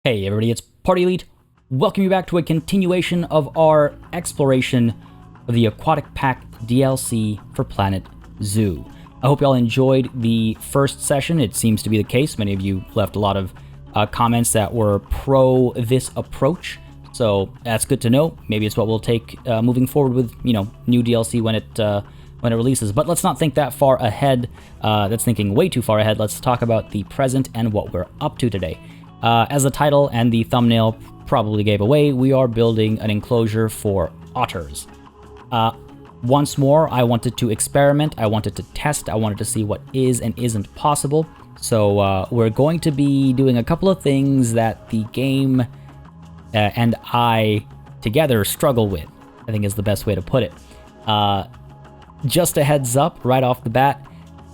Hey everybody, it's PartyElite. Welcome you back to a continuation of our exploration of the Aquatic Pack DLC for Planet Zoo. I hope y'all enjoyed the first session. It seems to be the case. Many of you left a lot of comments that were pro this approach, so that's good to know. Maybe it's what we'll take moving forward with, new DLC when it releases. But let's not think that far ahead. That's thinking way too far ahead. Let's talk about the present and what we're up to today. As the title and the thumbnail probably gave away, we are building an enclosure for otters. Once more, I wanted to experiment, I wanted to test, I wanted to see what is and isn't possible. So we're going to be doing a couple of things that the game and I together struggle with, I think is the best way to put it. Just a heads up, right off the bat,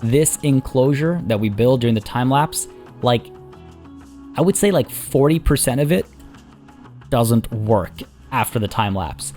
this enclosure that we build during the time-lapse, I would say 40% of it doesn't work after the time-lapse.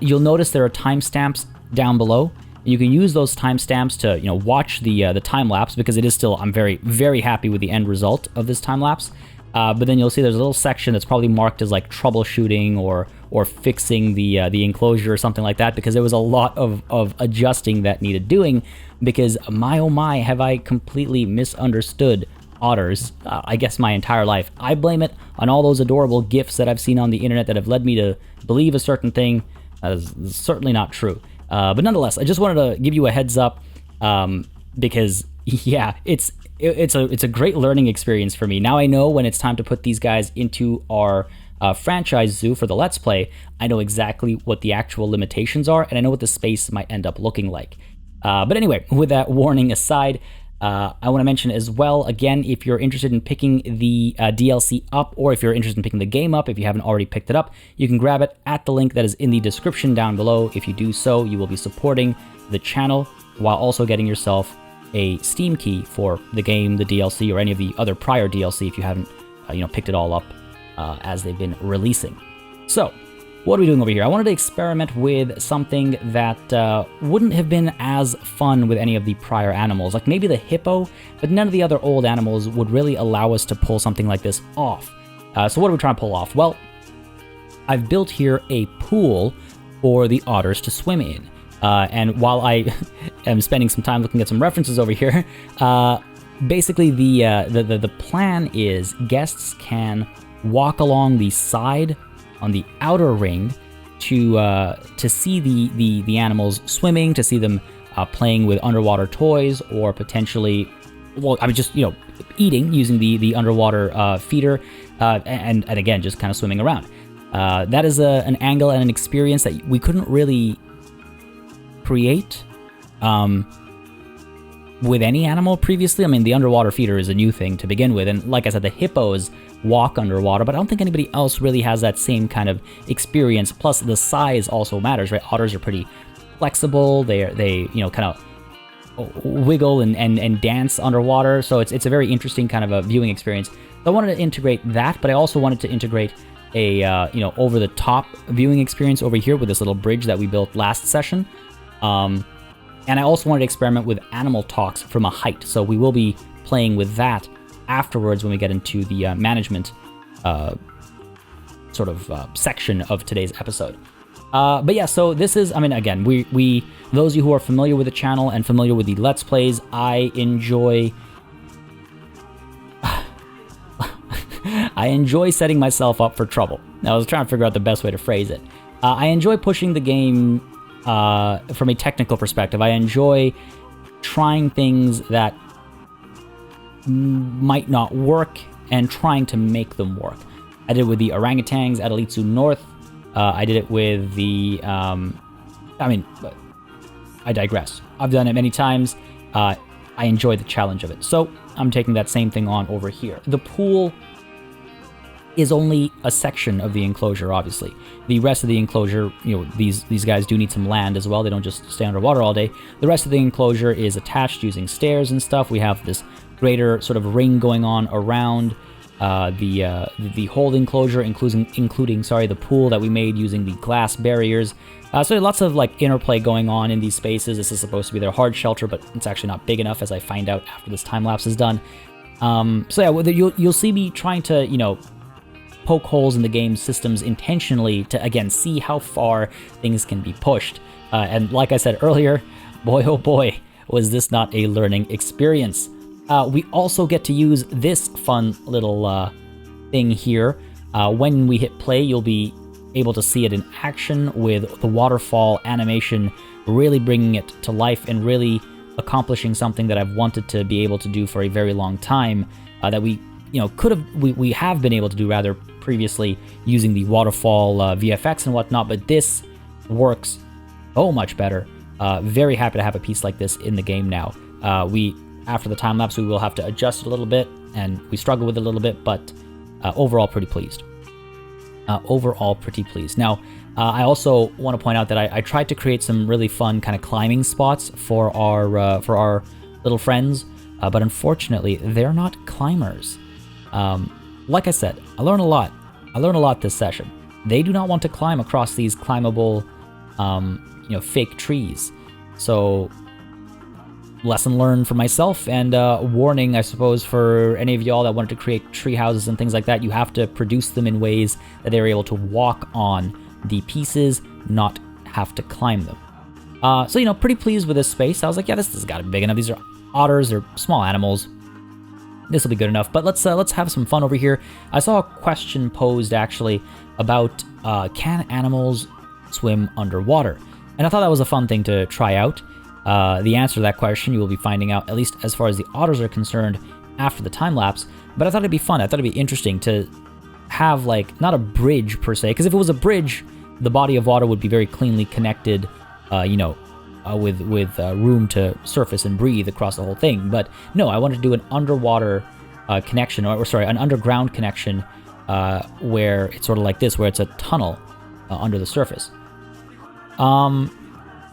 You'll notice there are timestamps down below. You can use those timestamps to, watch the time-lapse, because it is still, I'm very, very happy with the end result of this time-lapse. But then you'll see there's a little section that's probably marked as troubleshooting or fixing the enclosure or something like that, because there was a lot of adjusting that needed doing, because my oh my, have I completely misunderstood otters, I guess my entire life. I blame it on all those adorable GIFs that I've seen on the internet that have led me to believe a certain thing. That is certainly not true. But nonetheless, I just wanted to give you a heads up, because yeah, it's a great learning experience for me. Now I know when it's time to put these guys into our franchise zoo for the Let's Play, I know exactly what the actual limitations are, and I know what the space might end up looking like. But anyway, with that warning aside, I want to mention as well, again, if you're interested in picking the DLC up, or if you're interested in picking the game up, if you haven't already picked it up, you can grab it at the link that is in the description down below. If you do so, you will be supporting the channel while also getting yourself a Steam key for the game, the DLC, or any of the other prior DLC if you haven't, picked it all up as they've been releasing. So, what are we doing over here? I wanted to experiment with something that wouldn't have been as fun with any of the prior animals, like maybe the hippo, but none of the other old animals would really allow us to pull something like this off. So what are we trying to pull off? Well, I've built here a pool for the otters to swim in. And while I am spending some time looking at some references over here, basically the plan is guests can walk along the side on the outer ring to see the animals swimming, to see them playing with underwater toys, or potentially, just eating using the underwater feeder, and again just kind of swimming around. That is an angle and an experience that we couldn't really create with any animal previously. I mean, the underwater feeder is a new thing to begin with, and like I said, the hippos walk underwater, but I don't think anybody else really has that same kind of experience. Plus, the size also matters, right? Otters are pretty flexible. They kind of wiggle and dance underwater, so it's a very interesting kind of a viewing experience. So I wanted to integrate that, but I also wanted to integrate a over the top viewing experience over here with this little bridge that we built last session. And I also wanted to experiment with animal talks from a height, so we will be playing with that afterwards when we get into the management section of today's episode. But yeah, so this is, again, we those of you who are familiar with the channel and familiar with the Let's Plays, I enjoy setting myself up for trouble. Now, I was trying to figure out the best way to phrase it. I enjoy pushing the game from a technical perspective. I enjoy trying things that might not work and trying to make them work. I did it with the orangutans at Elite Zoo North. I did it with the... I digress. I've done it many times. I enjoy the challenge of it. So I'm taking that same thing on over here. The pool is only a section of the enclosure, obviously. The rest of the enclosure, these guys do need some land as well. They don't just stay underwater all day. The rest of the enclosure is attached using stairs and stuff. We have this greater sort of ring going on around the whole enclosure, including the pool that we made using the glass barriers. So lots of interplay going on in these spaces. This is supposed to be their hard shelter, but it's actually not big enough, as I find out after this time lapse is done. So yeah, you'll see me trying to poke holes in the game systems intentionally to, again, see how far things can be pushed. And like I said earlier, boy oh boy, was this not a learning experience. We also get to use this fun little thing here. When we hit play, you'll be able to see it in action with the waterfall animation really bringing it to life and really accomplishing something that I've wanted to be able to do for a very long time, that we have been able to do rather previously using the waterfall VFX and whatnot, but this works so much better. Very happy to have a piece like this in the game now. After the time lapse, we will have to adjust it a little bit, and we struggle with it a little bit, but overall pretty pleased. Now, I also want to point out that I tried to create some really fun kind of climbing spots for our little friends, but unfortunately, they're not climbers. Like I said, I learned a lot this session. They do not want to climb across these climbable, fake trees. So, lesson learned for myself, and warning, I suppose, for any of y'all that wanted to create tree houses and things like that. You have to produce them in ways that they're able to walk on the pieces, not have to climb them. So, pretty pleased with this space. I was like, yeah, this has got to be big enough. These are otters, they're small animals. This will be good enough, but let's have some fun over here. I saw a question posed, actually, about can animals swim underwater? And I thought that was a fun thing to try out. The answer to that question you will be finding out, at least as far as the otters are concerned, after the time lapse. But I thought it'd be fun. I thought it'd be interesting to have, like, not a bridge per se, because if it was a bridge, the body of water would be very cleanly connected, with room to surface and breathe across the whole thing. But no, I wanted to do an underwater connection, an underground connection, where it's sort of like this, where it's a tunnel under the surface.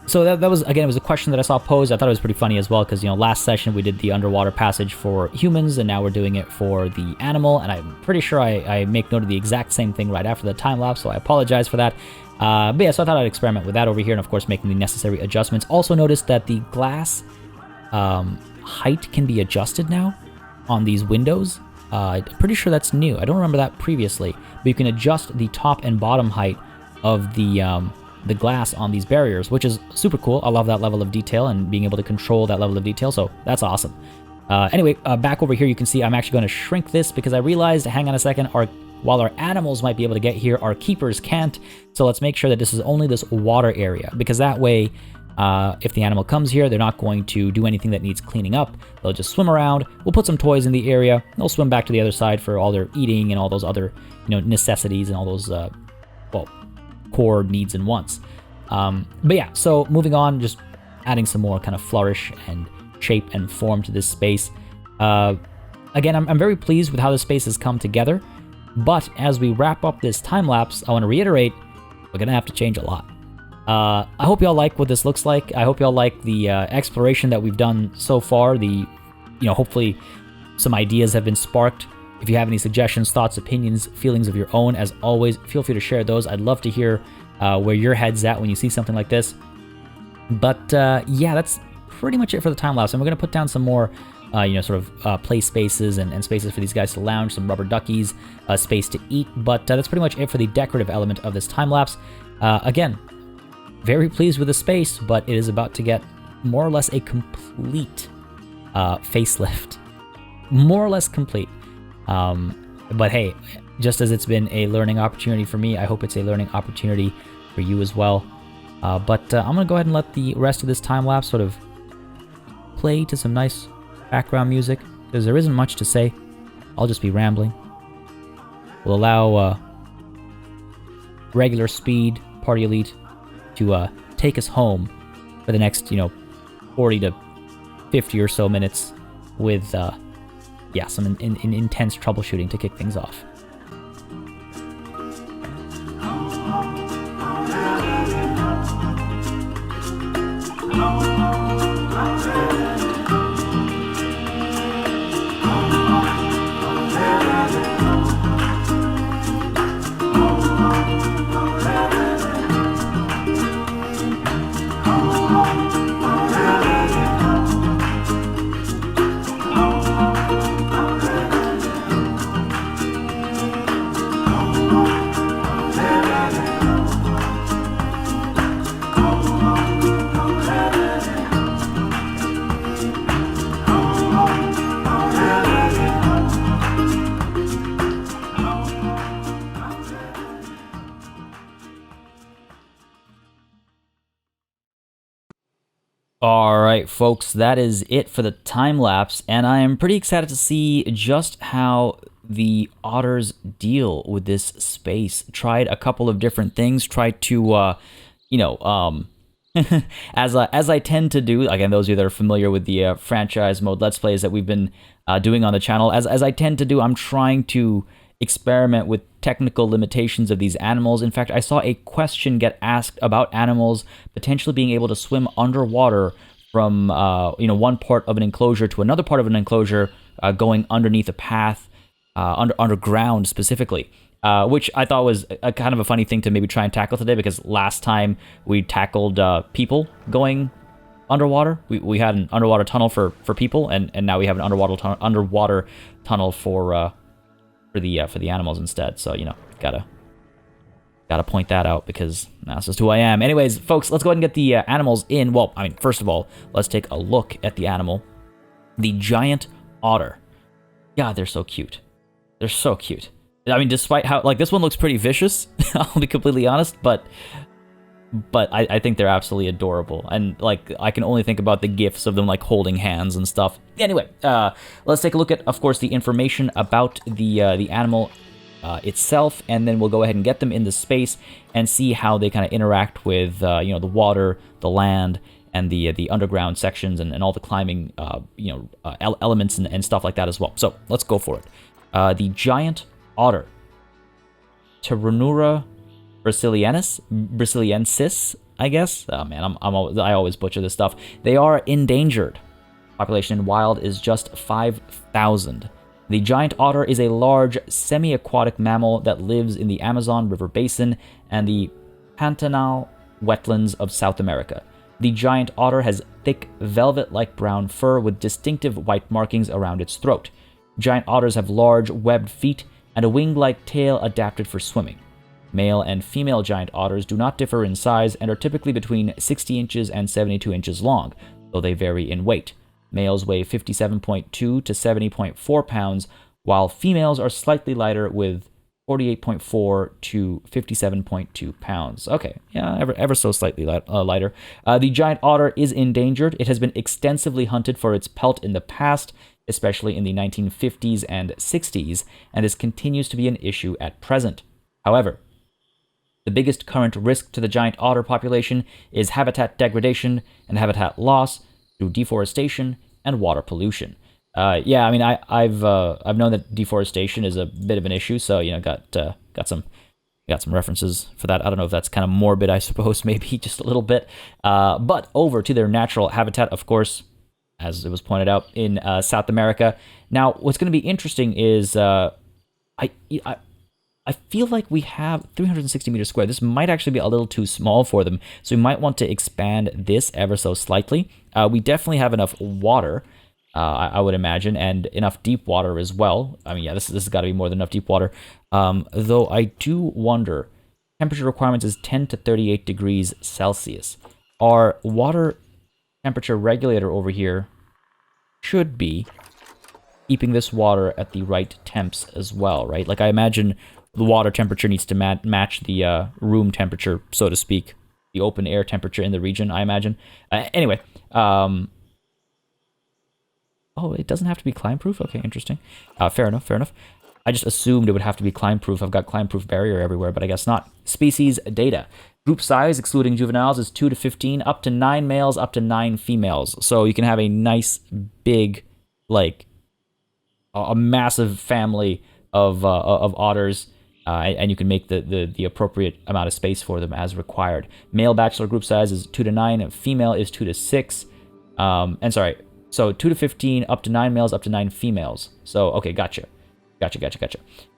So that was, again, it was a question that I saw posed. I thought it was pretty funny as well, because, last session we did the underwater passage for humans, and now we're doing it for the animal, and I'm pretty sure I make note of the exact same thing right after the time lapse, so I apologize for that. But yeah, so I thought I'd experiment with that over here, and of course making the necessary adjustments. Also noticed that the glass height can be adjusted now on these windows. I'm pretty sure that's new. I don't remember that previously, but you can adjust the top and bottom height of the glass on these barriers, which is super cool. I love that level of detail and being able to control that level of detail, so that's awesome. Anyway, back over here you can see I'm actually going to shrink this because I realized, hang on a second, while our animals might be able to get here, our keepers can't. So let's make sure that this is only this water area, because that way, if the animal comes here, they're not going to do anything that needs cleaning up. They'll just swim around. We'll put some toys in the area. They'll swim back to the other side for all their eating and all those other, necessities and all those, core needs and wants. But yeah, so moving on, just adding some more kind of flourish and shape and form to this space. Again, I'm very pleased with how this space has come together. But as we wrap up this time lapse, I want to reiterate, we're going to have to change a lot. I hope y'all like what this looks like. I hope y'all like the exploration that we've done so far. Hopefully some ideas have been sparked. If you have any suggestions, thoughts, opinions, feelings of your own, as always, feel free to share those. I'd love to hear where your head's at when you see something like this. But yeah, that's pretty much it for the time lapse. And we're going to put down some more play spaces and spaces for these guys to lounge, some rubber duckies, space to eat. But that's pretty much it for the decorative element of this time lapse. Again, very pleased with the space, but it is about to get more or less a complete facelift. More or less complete. But hey, just as it's been a learning opportunity for me, I hope it's a learning opportunity for you as well. But I'm going to go ahead and let the rest of this time lapse sort of play to some nice background music, because there isn't much to say. I'll just be rambling. We'll allow regular speed PartyElite to take us home for the next 40 to 50 or so minutes with some intense troubleshooting to kick things off. Alright folks, that is it for the time lapse, and I am pretty excited to see just how the otters deal with this space. Tried a couple of different things, tried to, as I tend to do, again, those of you that are familiar with the franchise mode Let's Plays that we've been doing on the channel, as I tend to do, I'm trying to experiment with technical limitations of these animals. In fact, I saw a question get asked about animals potentially being able to swim underwater from one part of an enclosure to another part of an enclosure, going underneath a path, underground specifically, which I thought was a kind of a funny thing to maybe try and tackle today, because last time we tackled people going underwater. We had an underwater tunnel for people, and now we have an underwater tunnel for the animals instead. So, gotta point that out, because that's just who I am. Anyways, folks, let's go ahead and get the animals in. Well, I mean, first of all, let's take a look at the animal. The Giant Otter. God, they're so cute. They're so cute. I mean, despite how, this one looks pretty vicious, I'll be completely honest, but I think they're absolutely adorable. And, I can only think about the gifs of them, holding hands and stuff. Anyway, let's take a look at, of course, the information about the animal itself, and then we'll go ahead and get them into space and see how they kind of interact with, the water, the land, and the underground sections, and all the climbing, elements and stuff like that as well. So, let's go for it. The Giant Otter. Pteronura brasiliensis, I guess. Oh man, I always butcher this stuff. They are endangered. Population in wild is just 5,000. The giant otter is a large semi-aquatic mammal that lives in the Amazon River Basin and the Pantanal wetlands of South America. The giant otter has thick, velvet-like brown fur with distinctive white markings around its throat. Giant otters have large, webbed feet and a wing-like tail adapted for swimming. Male and female giant otters do not differ in size and are typically between 60 inches and 72 inches long, though they vary in weight. Males weigh 57.2 to 70.4 pounds, while females are slightly lighter with 48.4 to 57.2 pounds. Okay, yeah, ever so slightly lighter. The giant otter is endangered. It has been extensively hunted for its pelt in the past, especially in the 1950s and 60s, and this continues to be an issue at present. However, the biggest current risk to the giant otter population is habitat degradation and habitat loss through deforestation and water pollution. Yeah, I mean, I've known that deforestation is a bit of an issue, so got some references for that. I don't know if that's kind of morbid, I suppose, maybe just a little bit. But over to their natural habitat, of course, as it was pointed out, in South America. Now, what's going to be interesting is I feel like we have 360 meters square. This might actually be a little too small for them, so we might want to expand this ever so slightly. We definitely have enough water, I would imagine, and enough deep water as well. I mean, yeah, this has got to be more than enough deep water. Though I do wonder, temperature requirements is 10 to 38 degrees Celsius. Our water temperature regulator over here should be keeping this water at the right temps as well, right? I imagine the water temperature needs to match the room temperature, so to speak, the open air temperature in the region, I imagine. Anyway, oh, it doesn't have to be climb-proof? Okay, interesting. Fair enough. I just assumed it would have to be climb-proof. I've got climb-proof barrier everywhere, but I guess not. Species data. Group size, excluding juveniles, is 2 to 15, up to 9 males, up to 9 females. So you can have a nice, big, a massive family of otters, and you can make the appropriate amount of space for them as required. Male bachelor group size is 2 to 9, and female is 2 to 6. So 2 to 15, up to 9 males, up to 9 females. So, okay, gotcha.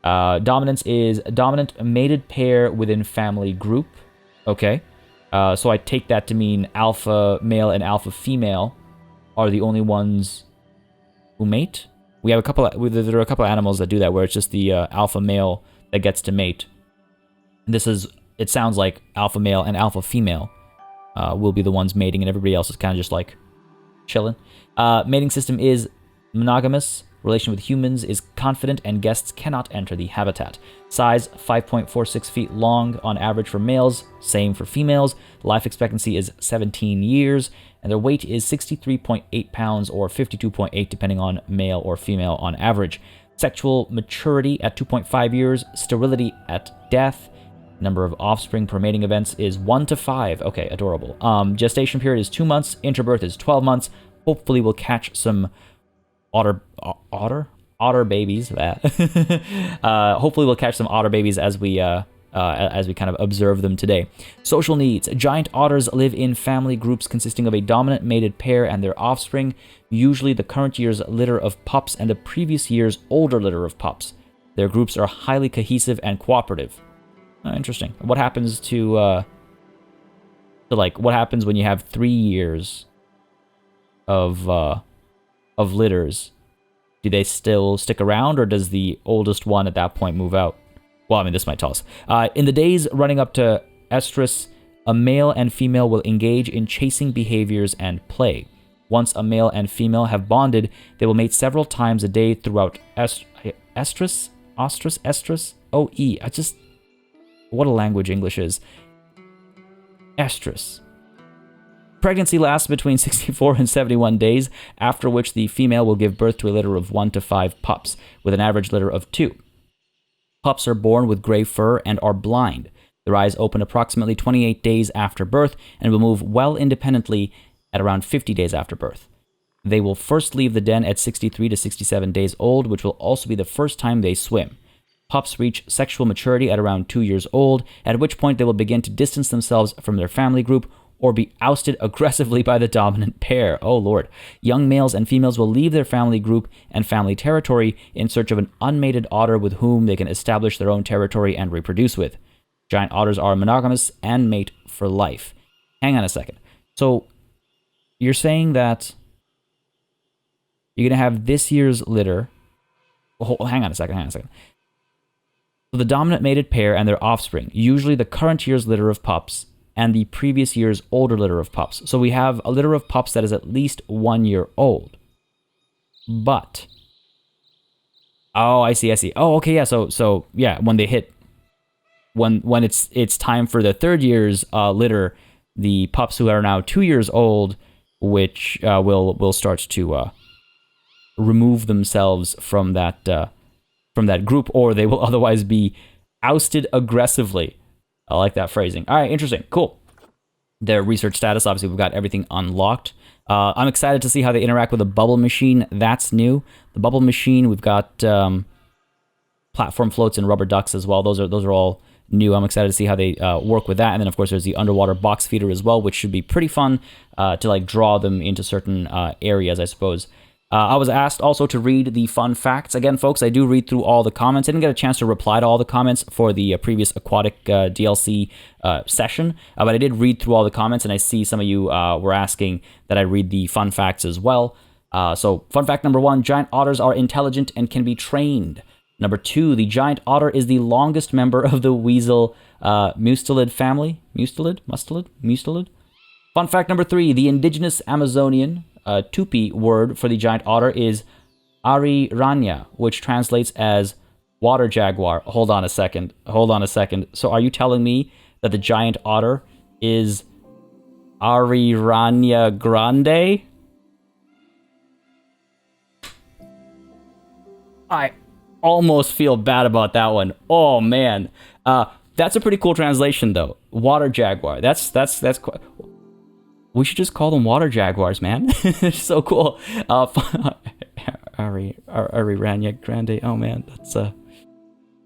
Dominance is dominant mated pair within family group. Okay. So I take that to mean alpha male and alpha female are the only ones who mate. There are a couple of animals that do that, where it's just the alpha male that gets to mate. It sounds like alpha male and alpha female will be the ones mating, and everybody else is kind of just chilling. Mating system is monogamous, Relation with humans is confident and guests cannot enter the habitat. Size 5.46 feet long on average for males, same for females. Life expectancy is 17 years, and their weight is 63.8 pounds or 52.8 depending on male or female on average. Sexual maturity at 2.5 years, sterility at death. Number of offspring per mating events is 1 to 5. Okay, adorable. Gestation period is 2 months. Interbirth is 12 months. Hopefully we'll catch some otter babies. Hopefully we'll catch some otter babies as we kind of observe them today. Social needs. Giant otters live in family groups consisting of a dominant mated pair and their offspring, usually the current year's litter of pups and the previous year's older litter of pups. Their groups are highly cohesive and cooperative. Interesting. What happens to what happens when you have 3 years of litters? Do they still stick around, or does the oldest one at that point move out? Well, I mean, this might tell us. In the days running up to estrus, a male and female will engage in chasing behaviors and play. Once a male and female have bonded, they will mate several times a day throughout estrus? Ostrus? Estrus? O-E. What a language English is. Estrus. Pregnancy lasts between 64 and 71 days, after which the female will give birth to a litter of 1 to 5 pups, with an average litter of 2. Pups are born with gray fur and are blind. Their eyes open approximately 28 days after birth and will move well independently at around 50 days after birth. They will first leave the den at 63 to 67 days old, which will also be the first time they swim. Pups reach sexual maturity at around 2 years old, at which point they will begin to distance themselves from their family group or be ousted aggressively by the dominant pair. Oh lord. Young males and females will leave their family group and family territory in search of an unmated otter with whom they can establish their own territory and reproduce with. Giant otters are monogamous and mate for life. Hang on a second. So, you're saying that you're going to have this year's litter. Hang on a second. So the dominant mated pair and their offspring, usually the current year's litter of pups and the previous year's older litter of pups. So we have a litter of pups that is at least 1 year old. But, oh, I see. Oh, okay, yeah. So yeah, when they hit, when it's time for the third year's litter, the pups who are now 2 years old, which will start to remove themselves from that group, or they will otherwise be ousted aggressively. I like that phrasing. All right, interesting, cool. Their research status, obviously, we've got everything unlocked. I'm excited to see how they interact with the bubble machine. That's new. The bubble machine, we've got platform floats and rubber ducks as well. Those are all new. I'm excited to see how they work with that. And then, of course, there's the underwater box feeder as well, which should be pretty fun to like draw them into certain areas, I suppose. I was asked also to read the fun facts. Again, folks, I do read through all the comments. I didn't get a chance to reply to all the comments for the previous Aquatic DLC session, but I did read through all the comments, and I see some of you were asking that I read the fun facts as well. So, fun fact number 1, giant otters are intelligent and can be trained. Number 2, the giant otter is the longest member of the weasel mustelid family. Mustelid? Fun fact number 3, the indigenous Amazonian Tupi word for the giant otter is ariranya, which translates as water jaguar. Hold on a second. So are you telling me that the giant otter is Ariranya grande? I almost feel bad about that one. Oh man. That's a pretty cool translation though. Water jaguar. That's quite... We should just call them water jaguars, man. They're so cool. Ariranya grande. Oh man, that's I'm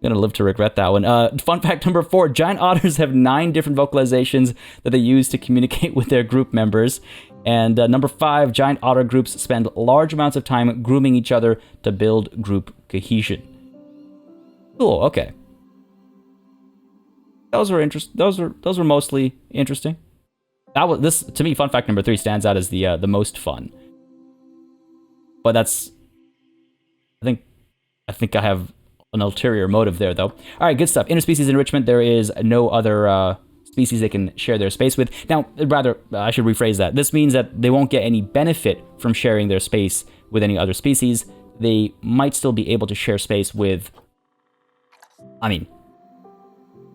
gonna live to regret that one. Fun fact number 4: giant otters have 9 different vocalizations that they use to communicate with their group members. And number 5: giant otter groups spend large amounts of time grooming each other to build group cohesion. Cool. Okay. Those were mostly interesting. This to me, fun fact number 3 stands out as the most fun. But that's, I think I have an ulterior motive there though. All right, good stuff. Interspecies enrichment. There is no other species they can share their space with. Now, rather, I should rephrase that. This means that they won't get any benefit from sharing their space with any other species. they might still be able to share space with, I mean,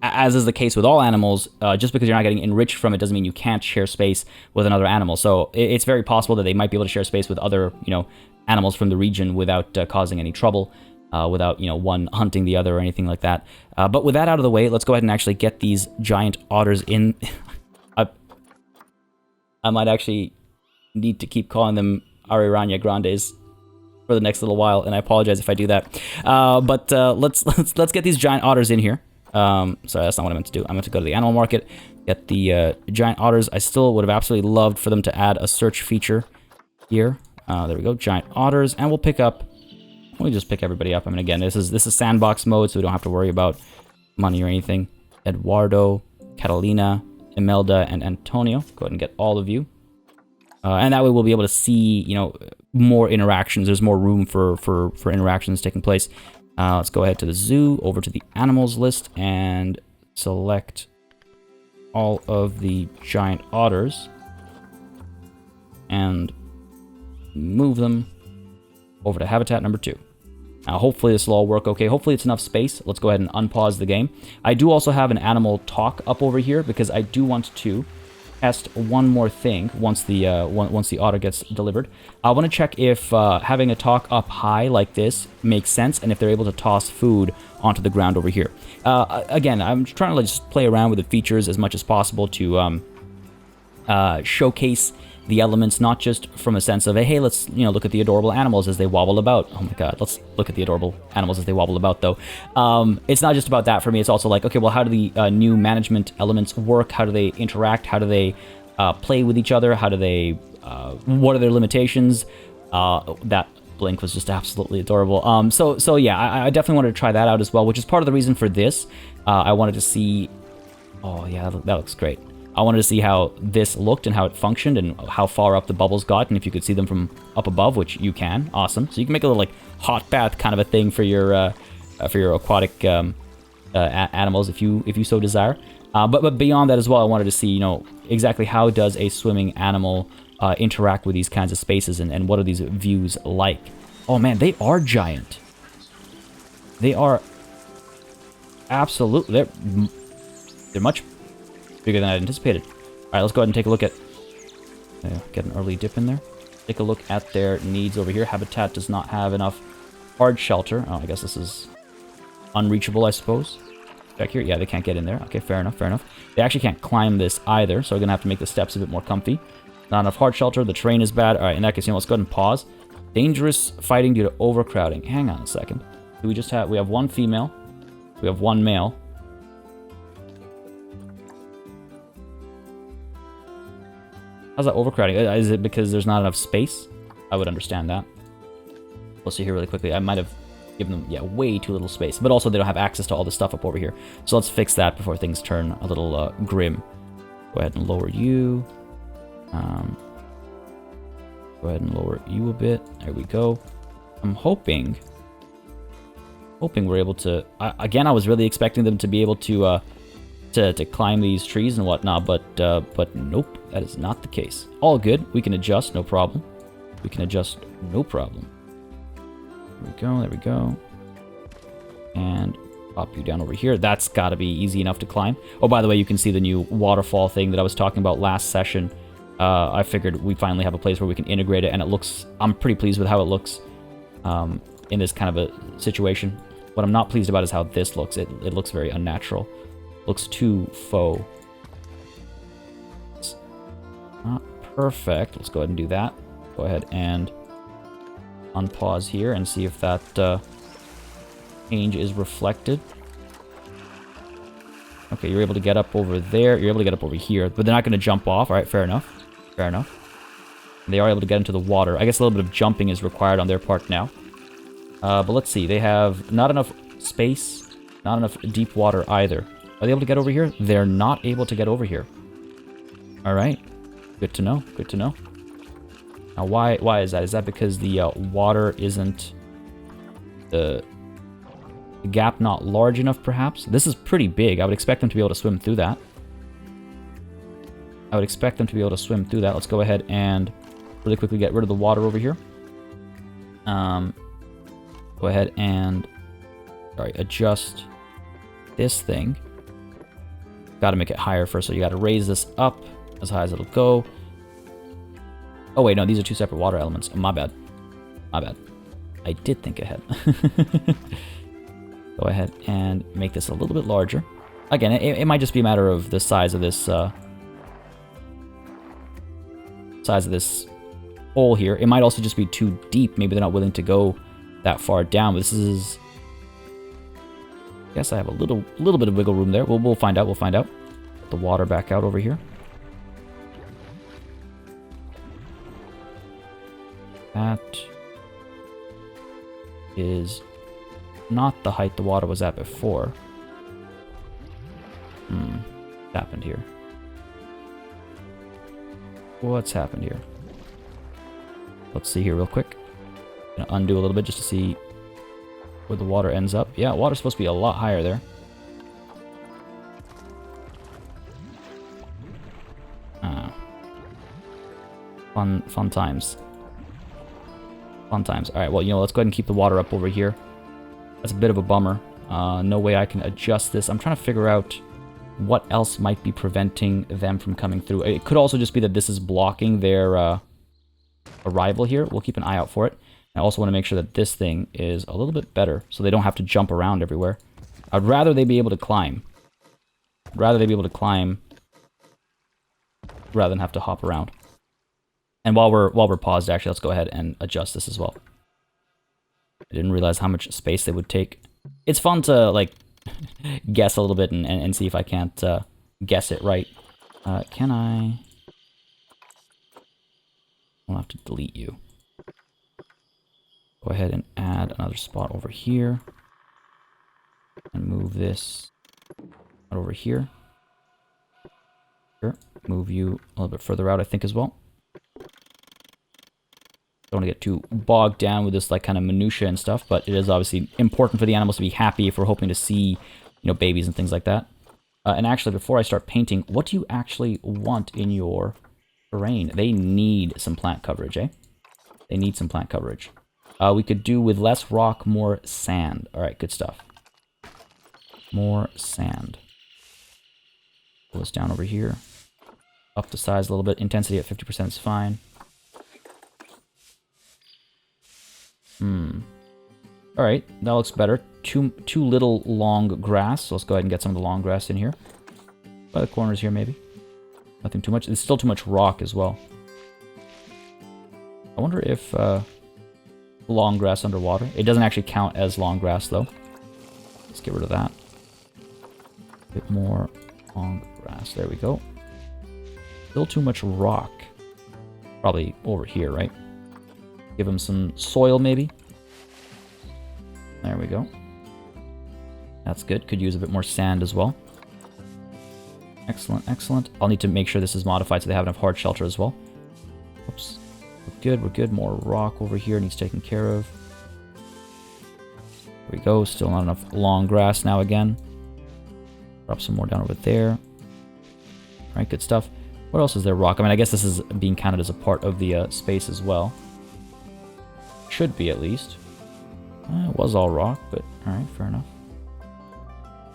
as is the case with all animals, just because you're not getting enriched from it doesn't mean you can't share space with another animal. So it's very possible that they might be able to share space with other, animals from the region without causing any trouble, without, one hunting the other or anything like that. But with that out of the way, let's go ahead and actually get these giant otters in. I might actually need to keep calling them Ariranya Grandes for the next little while, and I apologize if I do that. But let's get these giant otters in here. Sorry, that's not what I meant to do. I meant to go to the animal market, get the giant otters. I still would have absolutely loved for them to add a search feature here. There we go, giant otters, and we'll just pick everybody up. I mean, again, this is sandbox mode, so we don't have to worry about money or anything. Eduardo, Catalina, Imelda, and Antonio. Go ahead and get all of you. And that way we'll be able to see, more interactions. There's more room for interactions taking place. Let's go ahead to the zoo, over to the animals list, and select all of the giant otters. And move them over to habitat number 2. Now, hopefully this will all work okay. Hopefully it's enough space. Let's go ahead and unpause the game. I do also have an animal talk up over here because I do want to test one more thing once the otter gets delivered. I want to check if having a talk up high like this makes sense and if they're able to toss food onto the ground over here. Again, I'm trying to just play around with the features as much as possible to showcase the elements, not just from a sense of, hey, let's look at the adorable animals as they wobble about. Oh my god, let's look at the adorable animals as they wobble about, though. It's not just about that for me. It's also like, okay, well, how do the new management elements work? How do they interact? How do they play with each other? How do they, what are their limitations? That blink was just absolutely adorable. So yeah, I definitely wanted to try that out as well, which is part of the reason for this. I wanted to see, oh yeah, that looks great. I wanted to see how this looked and how it functioned and how far up the bubbles got, and if you could see them from up above, which you can. Awesome. So you can make a little like hot bath kind of a thing for your aquatic animals if you so desire. But beyond that as well, I wanted to see exactly how does a swimming animal interact with these kinds of spaces, and what are these views like? Oh man, they are giant. They are absolutely they're much bigger than I anticipated. All right, let's go ahead and take a look at... get an early dip in there. Take a look at their needs over here. Habitat does not have enough hard shelter. Oh, I guess this is unreachable, I suppose. Back here? Yeah, they can't get in there. Okay, fair enough, fair enough. They actually can't climb this either, so we're going to have to make the steps a bit more comfy. Not enough hard shelter. The terrain is bad. All right, in that case, let's go ahead and pause. Dangerous fighting due to overcrowding. Hang on a second. Do we just have... We have one female. We have one male. How's that overcrowding? Is it because there's not enough space? I would understand that. We'll see here really quickly. I might have given them, yeah, way too little space. But also they don't have access to all this stuff up over here. So let's fix that before things turn a little grim. Go ahead and lower you. Go ahead and lower you a bit. There we go. I'm hoping we're able to... again, I was really expecting them to be able to climb these trees and whatnot, but nope, that is not the case. All good. We can adjust, no problem. We can adjust, no problem. There we go. And pop you down over here. That's got to be easy enough to climb. Oh, by the way, you can see the new waterfall thing that I was talking about last session. I figured we finally have a place where we can integrate it, and it looks... I'm pretty pleased with how it looks in this kind of a situation. What I'm not pleased about is how this looks. It looks very unnatural. Looks too faux. It's not perfect. Let's go ahead and do that. Go ahead and unpause here and see if that change is reflected. Okay, you're able to get up over there. You're able to get up over here, but they're not going to jump off. All right, fair enough. Fair enough. They are able to get into the water. I guess a little bit of jumping is required on their part now. But let's see. They have not enough space, not enough deep water either. Are they able to get over here? They're not able to get over here. All right. Good to know. Good to know. Now, why is that? Is that because the water isn't... The gap not large enough, perhaps? This is pretty big. I would expect them to be able to swim through that. Let's go ahead and really quickly get rid of the water over here. go ahead and, sorry, adjust this thing. Got to make it higher first, so you got to raise this up as high as it'll go. Oh wait, no, these are two separate water elements. Oh, my bad. My bad. I did think ahead. Go ahead and make this a little bit larger. Again, it might just be a matter of the size of this hole here. It might also just be too deep. Maybe they're not willing to go that far down. But this is, I guess I have a little bit of wiggle room there. We'll find out. We'll find out. Put the water back out over here. That is not the height the water was at before. What happened here? What's happened here? Let's see here real quick. Gonna undo a little bit just to see where the water ends up. Yeah, water's supposed to be a lot higher there. Fun times. Fun times. Alright, well, let's go ahead and keep the water up over here. That's a bit of a bummer. No way I can adjust this. I'm trying to figure out what else might be preventing them from coming through. It could also just be that this is blocking their arrival here. We'll keep an eye out for it. I also want to make sure that this thing is a little bit better so they don't have to jump around everywhere. I'd rather they be able to climb. I'd rather they be able to climb rather than have to hop around. And while we're paused, actually, let's go ahead and adjust this as well. I didn't realize how much space they would take. It's fun to, like, guess a little bit and see if I can't guess it right. Can I... I'll have to delete you. Go ahead and add another spot over here. And move this over here. Sure. Move you a little bit further out, I think, as well. Don't want to get too bogged down with this like kind of minutia and stuff, but it is obviously important for the animals to be happy if we're hoping to see, babies and things like that. And actually, before I start painting, what do you actually want in your terrain? They need some plant coverage, eh? They need some plant coverage. We could do with less rock, more sand. All right, good stuff. More sand. Pull this down over here. Up the size a little bit. Intensity at 50% is fine. Alright, that looks better. Too little long grass, so let's go ahead and get some of the long grass in here. By the corners here, maybe. Nothing too much. It's still too much rock as well. I wonder if long grass underwater. It doesn't actually count as long grass, though. Let's get rid of that. A bit more long grass. There we go. Still too much rock. Probably over here, right? Give them some soil, maybe. There we go. That's good. Could use a bit more sand as well. Excellent, excellent. I'll need to make sure this is modified so they have enough hard shelter as well. Oops. We're good, we're good. More rock over here needs taken care of. There we go. Still not enough long grass now again. Drop some more down over there. All right, good stuff. What else is there? Rock. I mean, I guess this is being counted as a part of the space as well. Should be, at least. It was all rock, but alright, fair enough.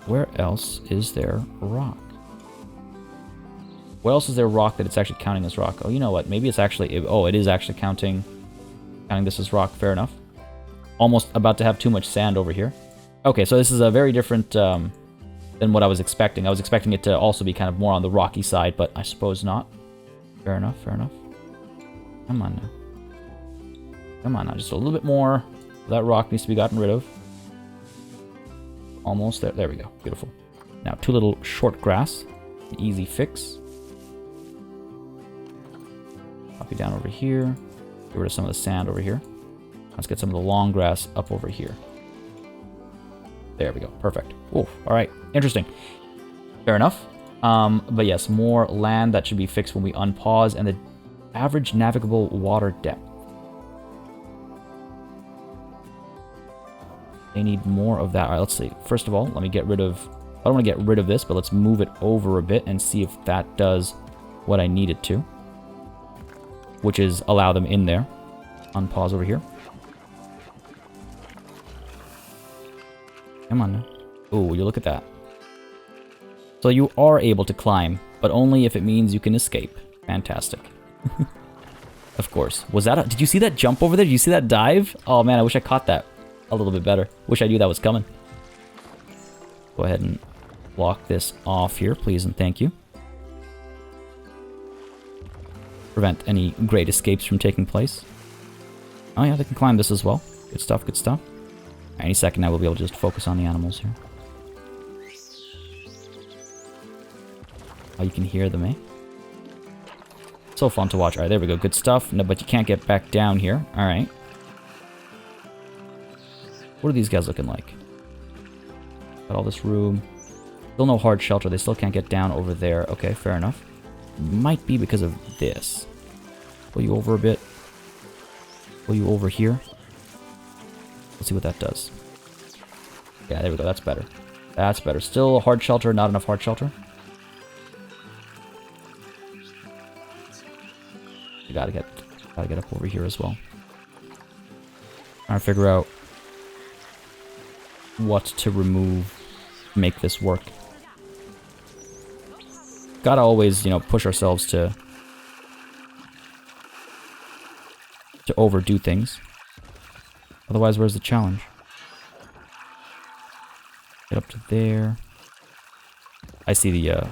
Where else is there rock? Where else is there rock that it's actually counting as rock? Oh, you know what? Maybe it's actually... Oh, it is actually counting this as rock. Fair enough. Almost about to have too much sand over here. Okay, so this is a very different than what I was expecting. I was expecting it to also be kind of more on the rocky side, but I suppose not. Fair enough, fair enough. Come on now. Come on now, just a little bit more. That rock needs to be gotten rid of. Almost there. There we go. Beautiful. Now, too little short grass. An easy fix. Copy down over here. Get rid of some of the sand over here. Let's get some of the long grass up over here. There we go. Perfect. Ooh, all right. Interesting. Fair enough. But yes, more land that should be fixed when we unpause, and the average navigable water depth. They need more of that. All right, let's see. First of all, let me get rid of... I don't want to get rid of this, but let's move it over a bit and see if that does what I need it to. Which is allow them in there. Unpause over here. Come on now. Ooh, you look at that. So you are able to climb, but only if it means you can escape. Fantastic. Of course. Was that did you see that jump over there? Did you see that dive? Oh man, I wish I caught that a little bit better. Wish I knew that was coming. Go ahead and block this off here, please and thank you. Prevent any great escapes from taking place. Oh yeah, they can climb this as well. Good stuff, good stuff. Any second now we'll be able to just focus on the animals here. Oh, you can hear them, eh? So fun to watch. Alright, there we go. Good stuff. No, but you can't get back down here. Alright. What are these guys looking like? Got all this room. Still no hard shelter. They still can't get down over there. Okay, fair enough. Might be because of this. Pull you over a bit. Pull you over here. Let's see what that does. Yeah, there we go. That's better. That's better. Still a hard shelter. Not enough hard shelter. You gotta get up over here as well. Trying to figure out what to remove to make this work. Gotta always, you know, push ourselves to overdo things. Otherwise, where's the challenge? Get up to there. I see the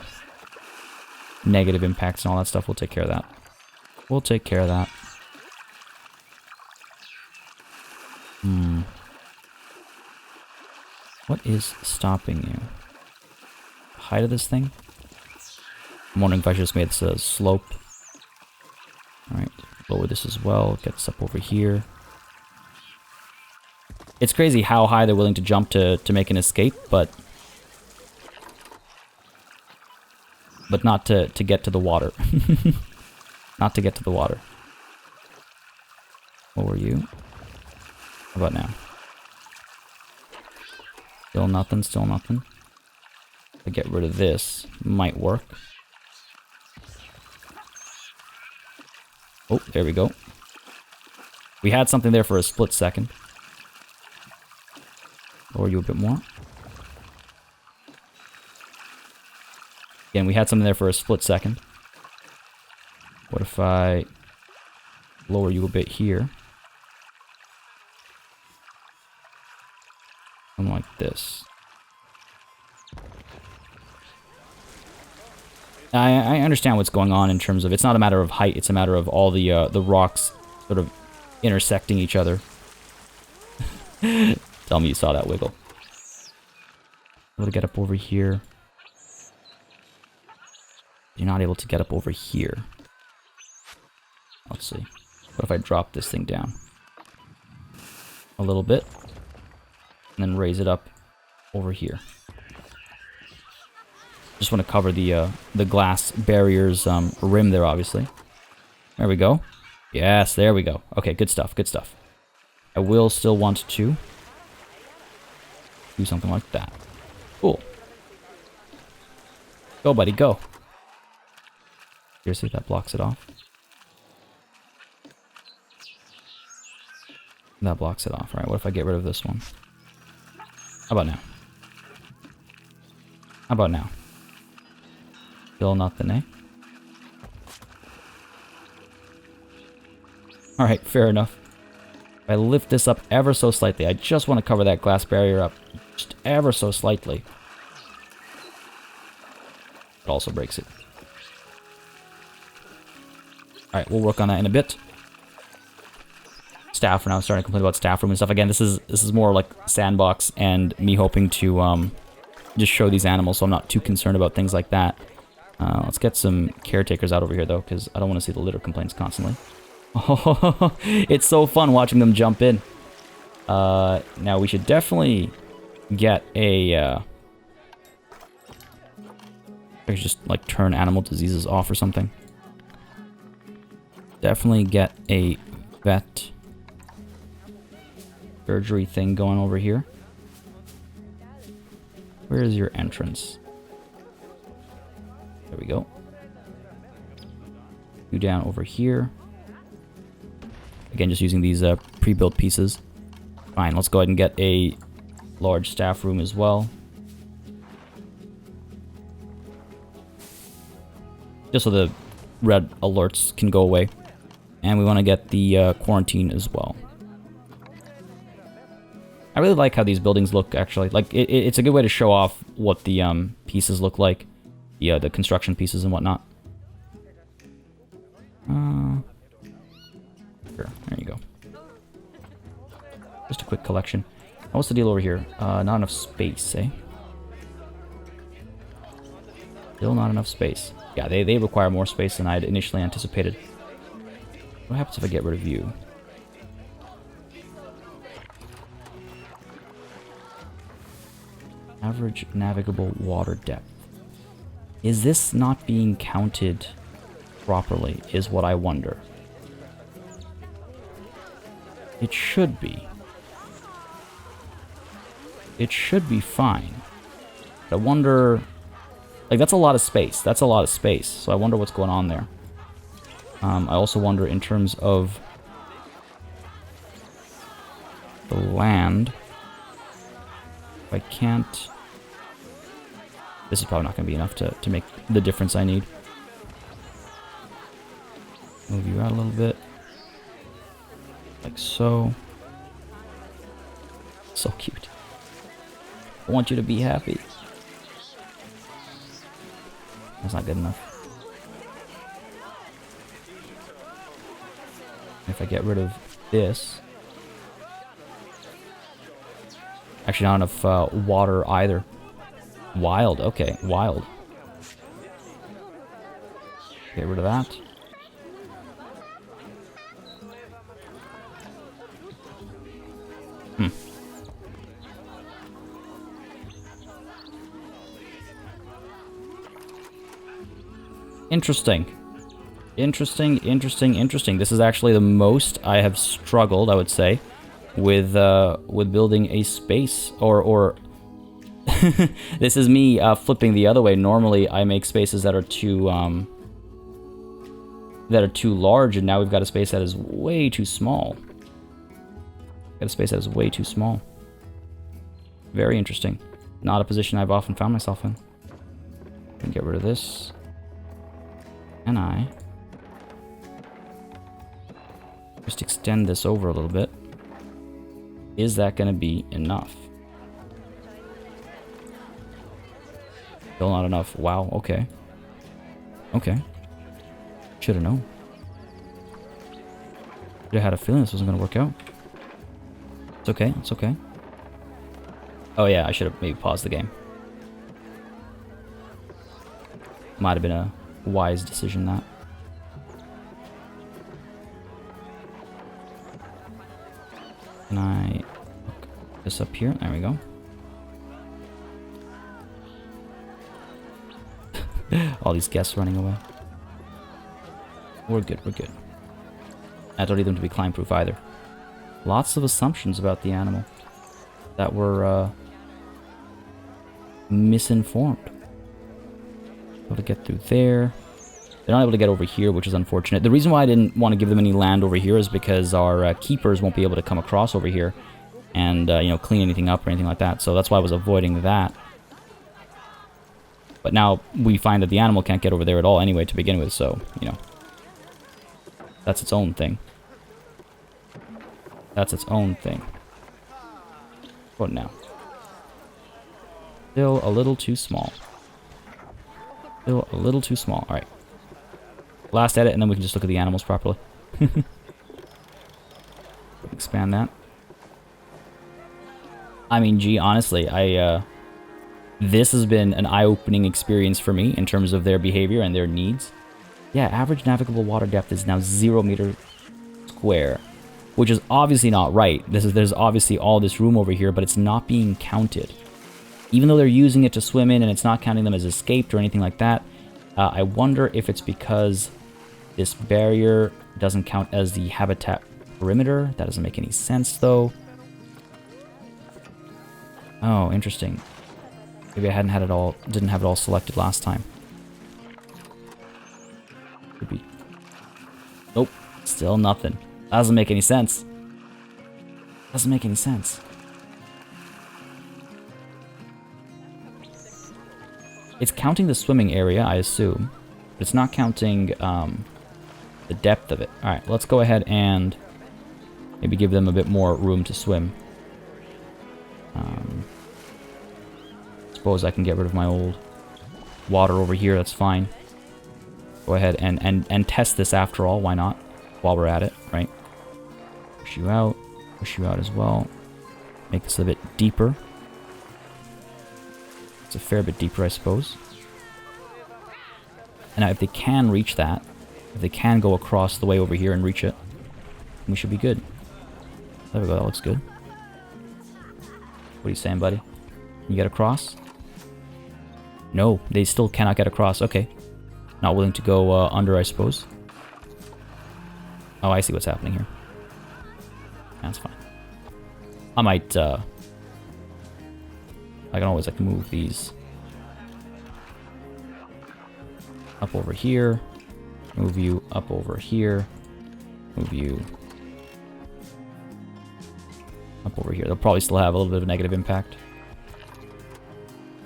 negative impacts and all that stuff. We'll take care of that. We'll take care of that. What is stopping you? The height of this thing? I'm wondering if I should just make this a slope. Alright, lower this as well. Get this up over here. It's crazy how high they're willing to jump to make an escape, but not to get to the water. Not to get to the water. Lower you. How about now? Still nothing, still nothing. To get rid of this might work. Oh, there we go. We had something there for a split second. Lower you a bit more. Again, we had something there for a split second. What if I lower you a bit here? Something like this. I understand what's going on in terms of it's not a matter of height, it's a matter of all the rocks sort of intersecting each other. Tell me you saw that wiggle. Able to get up over here. You're not able to get up over here. Let's see. What if I drop this thing down a little bit and then raise it up over here? Just want to cover the glass barrier's rim there, obviously. There we go. Yes, there we go. Okay, good stuff, good stuff. I will still want to do something like that. Cool. Go, buddy, go. Seriously, that blocks it off. That blocks it off. Alright, what if I get rid of this one? How about now? How about now? Still nothing, eh? Alright, fair enough. If I lift this up ever so slightly, I just want to cover that glass barrier up just ever so slightly. It also breaks it. Alright, we'll work on that in a bit. Staff for now, starting to complain about staff room and stuff. Again, this is more like sandbox and me hoping to just show these animals, so I'm not too concerned about things like that. Let's get some caretakers out over here though, because I don't want to see the litter complaints constantly. Oh, it's so fun watching them jump in. Now we should definitely get a I could just like turn animal diseases off or something. Definitely get a vet surgery thing going over here. Where is your entrance? There we go. You down over here. Again, just using these pre-built pieces. Fine, let's go ahead and get a large staff room as well. Just so the red alerts can go away. And we want to get the quarantine as well. I really like how these buildings look, actually. Like, it's a good way to show off what the pieces look like. The construction pieces and whatnot. Sure, there you go. Just a quick collection. Now, what's the deal over here? Not enough space, eh? Still not enough space. Yeah, they require more space than I had initially anticipated. What happens if I get rid of you? Average navigable water depth. Is this not being counted properly, is what I wonder. It should be. It should be fine. But I wonder... Like, that's a lot of space. That's a lot of space. So I wonder what's going on there. I also wonder in terms of the land. If I can't... This is probably not going to be enough to make the difference I need. Move you out a little bit. Like so. So cute. I want you to be happy. That's not good enough. If I get rid of this... Actually, not enough water either. Wild, okay, wild. Get rid of that. Interesting. Interesting. This is actually the most I have struggled, I would say, with building a space, or this is me flipping the other way. Normally, I make spaces that are too large, and now we've got a space that is way too small. Got a space that is way too small. Very interesting. Not a position I've often found myself in. Can get rid of this. And I just extend this over a little bit. Is that going to be enough? Still not enough. Wow, okay. Okay. Should have known. Should have had a feeling this wasn't going to work out. It's okay, it's okay. Oh yeah, I should have maybe paused the game. Might have been a wise decision, that. Can I hook this up here? There we go. All these guests running away. We're good, we're good. I don't need them to be climb proof either. Lots of assumptions about the animal that were misinformed. Able to get through there. They're not able to get over here, which is unfortunate. The reason why I didn't want to give them any land over here is because our keepers won't be able to come across over here and you know, clean anything up or anything like that. So that's why I was avoiding that. But now we find that the animal can't get over there at all anyway to begin with, so, you know, that's its own thing. That's its own thing. What now? Still a little too small. Still a little too small. Alright. Last edit, and then we can just look at the animals properly. Expand that. I mean, gee, honestly, this has been an eye-opening experience for me in terms of their behavior and their needs. Yeah, average navigable water depth is now 0 meters square, which is obviously not right. There's obviously all this room over here, but it's not being counted. Even though they're using it to swim in and it's not counting them as escaped or anything like that, I wonder if it's because this barrier doesn't count as the habitat perimeter. That doesn't make any sense, though. Oh, interesting. Maybe I hadn't had it all, didn't have it all selected last time. Could be. Nope, still nothing. That doesn't make any sense. Doesn't make any sense. It's counting the swimming area, I assume. But it's not counting the depth of it. Alright, let's go ahead and maybe give them a bit more room to swim. Suppose I can get rid of my old water over here, that's fine. Go ahead and test this after all, why not? While we're at it, right? Push you out as well. Make this a bit deeper. It's a fair bit deeper, I suppose. And now if they can reach that, if they can go across the way over here and reach it, we should be good. There we go, that looks good. What are you saying, buddy? Can you get across? No, they still cannot get across. Okay. Not willing to go under, I suppose. Oh, I see what's happening here. That's fine. I might, I can always, like, move these up over here. Move you up over here. Move you up over here. They'll probably still have a little bit of a negative impact.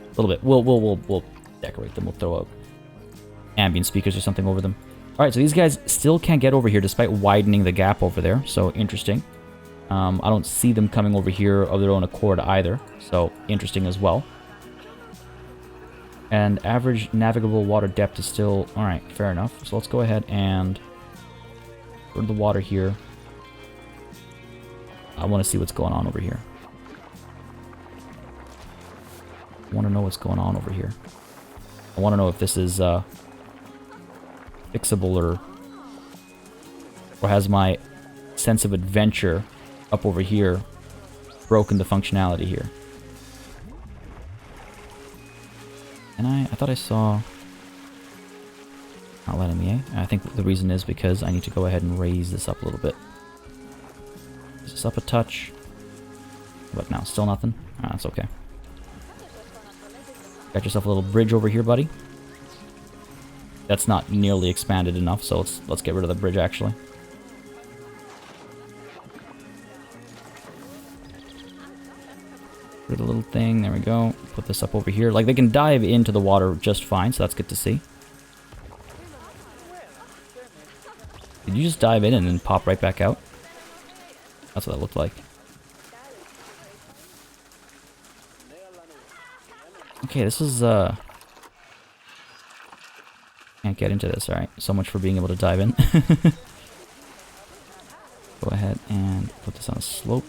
A little bit. We'll decorate them. We'll throw up ambient speakers or something over them. Alright, so these guys still can't get over here despite widening the gap over there. So, interesting. I don't see them coming over here of their own accord either. So, interesting as well. And average navigable water depth is still... Alright, fair enough. So let's go ahead and go to the water here. I want to see what's going on over here. I want to know what's going on over here. I want to know if this is fixable or has my sense of adventure up over here broken the functionality here. And I thought I saw... Not letting me, eh? I think the reason is because I need to go ahead and raise this up a little bit. Raise this up a touch. But now, still nothing? Ah, that's okay. Got yourself a little bridge over here, buddy. That's not nearly expanded enough, so let's get rid of the bridge, actually. Rid of the little thing, there we go. Put this up over here. Like, they can dive into the water just fine, so that's good to see. Did you just dive in and then pop right back out? That's what that looked like. Okay, this is, can't get into this, alright. So much for being able to dive in. Go ahead and put this on a slope.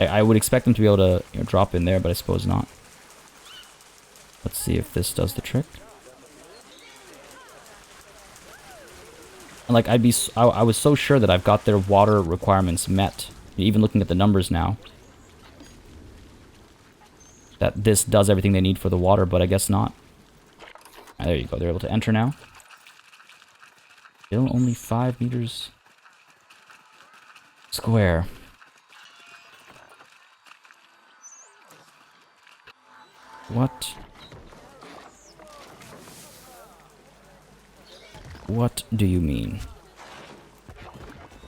I would expect them to be able to, you know, drop in there, but I suppose not. Let's see if this does the trick. And like, I was so sure that I've got their water requirements met, even looking at the numbers now, that this does everything they need for the water, but I guess not. There you go, they're able to enter now. Still only 5 meters square. What? What do you mean?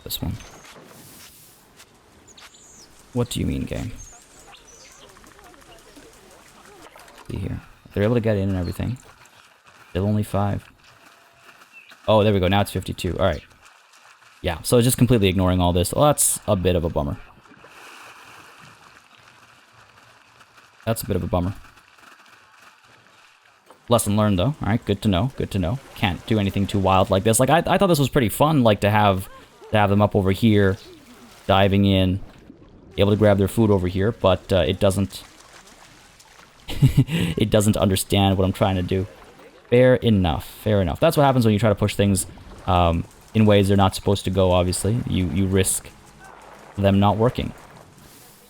This one. What do you mean, game? See here. They're able to get in and everything. Still only 5. Oh, there we go. Now it's 52. Alright. Yeah, so it's just completely ignoring all this. Well, that's a bit of a bummer. That's a bit of a bummer. Lesson learned, though. Alright, good to know. Good to know. Can't do anything too wild like this. Like, I thought this was pretty fun, like, to have them up over here, diving in, able to grab their food over here, but it doesn't... it doesn't understand what I'm trying to do. Fair enough. Fair enough. That's what happens when you try to push things in ways they're not supposed to go, obviously. You risk them not working.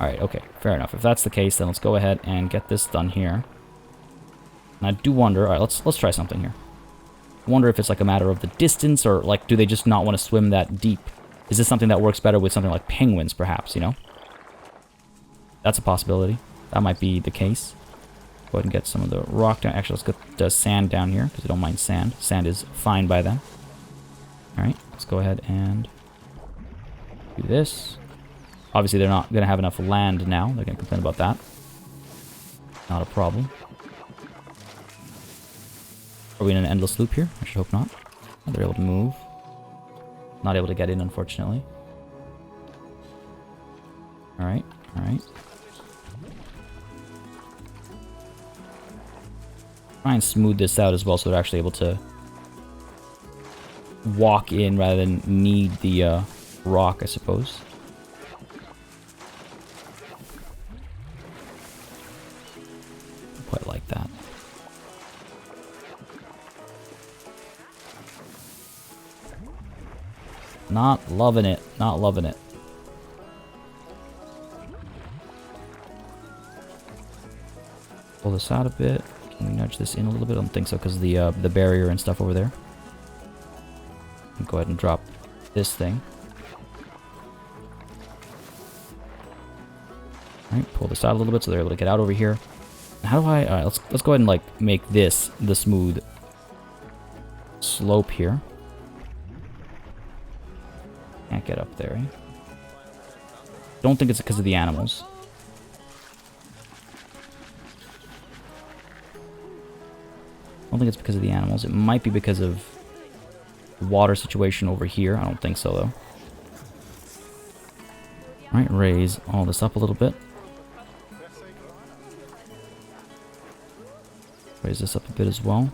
Alright, okay. Fair enough. If that's the case, then let's go ahead and get this done here. And I do wonder... Alright, let's try something here. I wonder if it's like a matter of the distance, or like, do they just not want to swim that deep? Is this something that works better with something like penguins, perhaps, you know? That's a possibility. That might be the case. Go ahead and get some of the rock down. Actually, let's get the sand down here, because I don't mind sand. Sand is fine by them. Alright, let's go ahead and do this. Obviously, they're not going to have enough land now. They're going to complain about that. Not a problem. Are we in an endless loop here? I should hope not. Oh, they're able to move. Not able to get in, unfortunately. Alright, alright. Try and smooth this out as well so they're actually able to walk in rather than need the rock, I suppose. Quite like that. Not loving it. Not loving it. Pull this out a bit. Can we nudge this in a little bit? I don't think so because of the barrier and stuff over there. Go ahead and drop this thing. Alright, pull this out a little bit so they're able to get out over here. How do I... Alright, let's go ahead and like make this the smooth slope here. Can't get up there, eh? Don't think it's because of the animals. Don't think it's because of the animals. It might be because of the water situation over here. I don't think so, though. Alright, raise all this up a little bit. Raise this up a bit as well.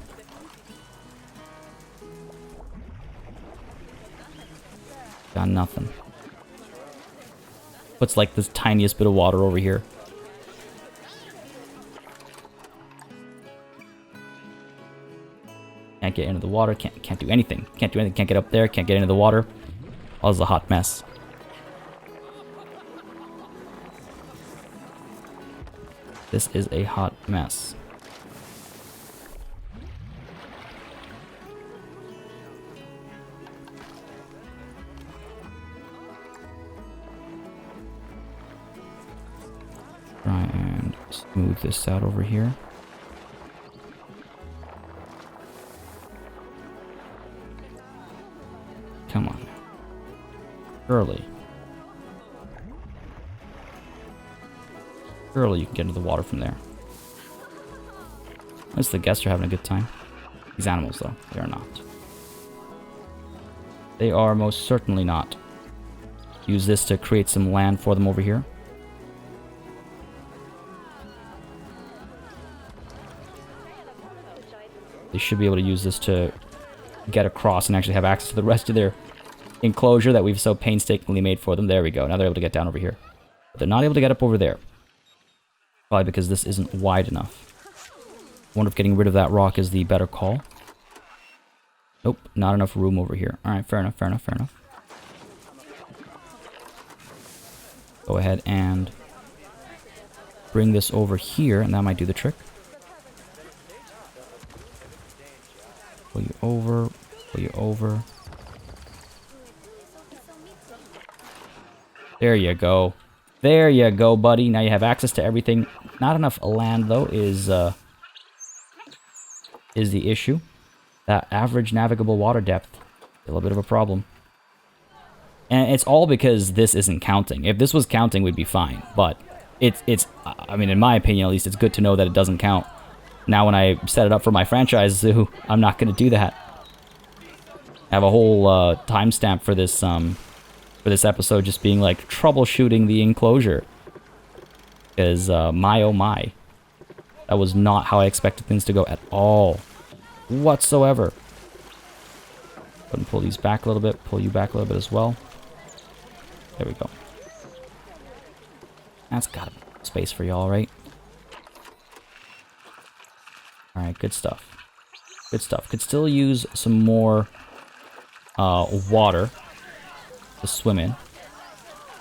Got nothing. What's like this tiniest bit of water over here? Can't get into the water, can't do anything. Can't do anything, can't get up there, can't get into the water. All is a hot mess. This is a hot mess. Try and smooth this out over here. Come on. Surely. Surely you can get into the water from there. At least the guests are having a good time. These animals, though, they are not. They are most certainly not. Use this to create some land for them over here. They should be able to use this to get across and actually have access to the rest of their enclosure that we've so painstakingly made for them. There we go. Now they're able to get down over here. But they're not able to get up over there. Probably because this isn't wide enough. I wonder if getting rid of that rock is the better call. Nope, not enough room over here. Alright, fair enough, fair enough, fair enough. Go ahead and bring this over here, and that might do the trick. Pull you over, pull you over. There you go. There you go, buddy. Now you have access to everything. Not enough land, though, is the issue. That average navigable water depth, a little bit of a problem. And it's all because this isn't counting. If this was counting, we'd be fine. But it's I mean, in my opinion, at least, it's good to know that it doesn't count. Now, when I set it up for my franchise zoo, I'm not going to do that. I have a whole timestamp for this episode, just being like troubleshooting the enclosure. Because my oh my, that was not how I expected things to go at all, whatsoever. Go ahead and pull these back a little bit. Pull you back a little bit as well. There we go. That's got space for y'all, right? Alright, good stuff. Good stuff. Could still use some more water to swim in.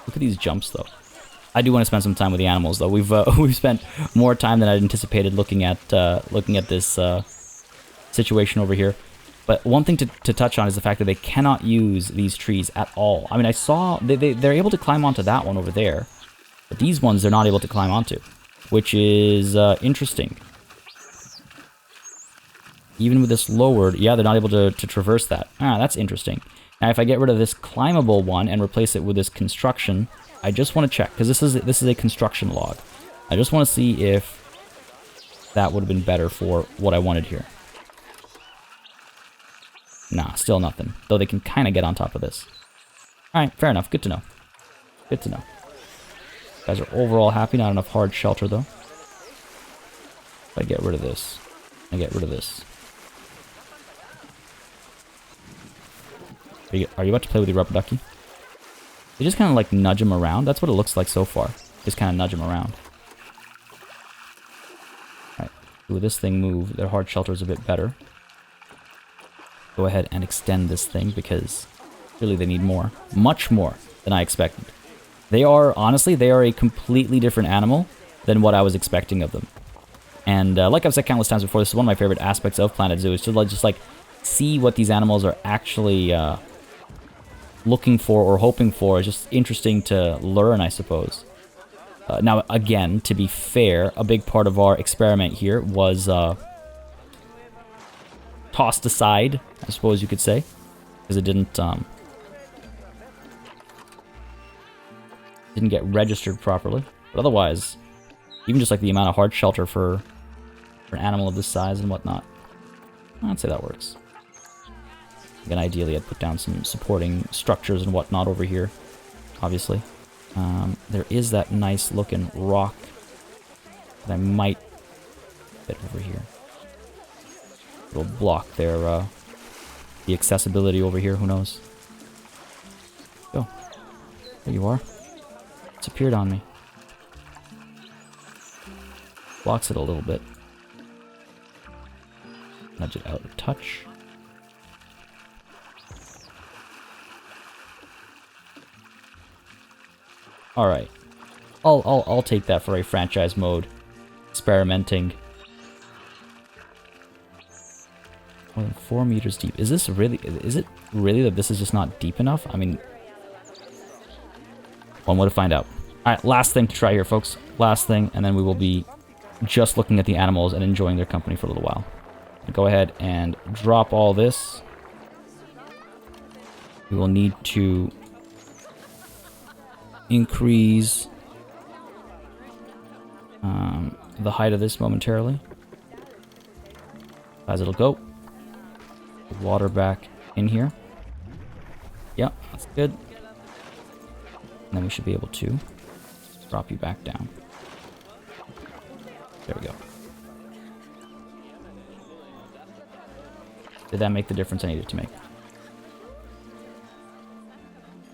Look at these jumps, though. I do want to spend some time with the animals, though. We've spent more time than I'd anticipated looking at this situation over here. But one thing to touch on is the fact that they cannot use these trees at all. I mean, I saw they're able to climb onto that one over there, but these ones they're not able to climb onto, which is interesting. Even with this lowered, yeah, they're not able to traverse that. Ah, that's interesting. Now, if I get rid of this climbable one and replace it with this construction, I just want to check, because this is a construction log. I just want to see if that would have been better for what I wanted here. Nah, still nothing. Though they can kind of get on top of this. Alright, fair enough. Good to know. Good to know. Guys are overall happy. Not enough hard shelter, though. If I get rid of this. I get rid of this. Are you about to play with your rubber ducky? They just kind of like nudge him around. That's what it looks like so far. Just kind of nudge him around. Alright. Will this thing move? Their hard shelter is a bit better. Go ahead and extend this thing because really they need more. Much more than I expected. They are, honestly, they are a completely different animal than what I was expecting of them. And like I've said countless times before, this is one of my favorite aspects of Planet Zoo, is to just like see what these animals are actually looking for or hoping for. It's just interesting to learn, I suppose. Now, again, to be fair, a big part of our experiment here was tossed aside, I suppose you could say, because it didn't get registered properly. But otherwise, even just like the amount of hard shelter for an animal of this size and whatnot, I'd say that works. Again, ideally, I'd put down some supporting structures and whatnot over here, obviously. There is that nice looking rock that I might fit over here. It'll block their the accessibility over here, who knows. Oh, there you are. It's appeared on me. Blocks it a little bit. Nudge it out a touch. Alright. I'll take that for a franchise mode. Experimenting. More than 4 meters deep. Is it really that this is just not deep enough? I mean, one way to find out. Alright, last thing to try here, folks. Last thing, and then we will be just looking at the animals and enjoying their company for a little while. Go ahead and drop all this. We will need to increase the height of this momentarily. As it'll go. Put water back in here. Yep, that's good. And then we should be able to drop you back down. There we go. Did that make the difference I needed to make?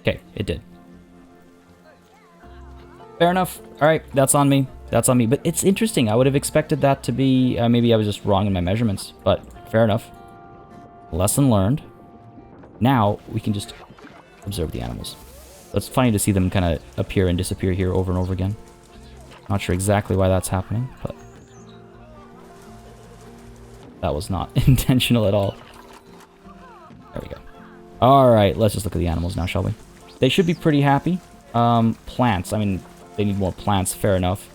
Okay, it did. Fair enough. Alright, that's on me. That's on me. But it's interesting. I would have expected that to be... maybe I was just wrong in my measurements. But fair enough. Lesson learned. Now, we can just observe the animals. It's funny to see them kind of appear and disappear here over and over again. Not sure exactly why that's happening, but... that was not intentional at all. There we go. Alright, let's just look at the animals now, shall we? They should be pretty happy. Plants. I mean, they need more plants, fair enough.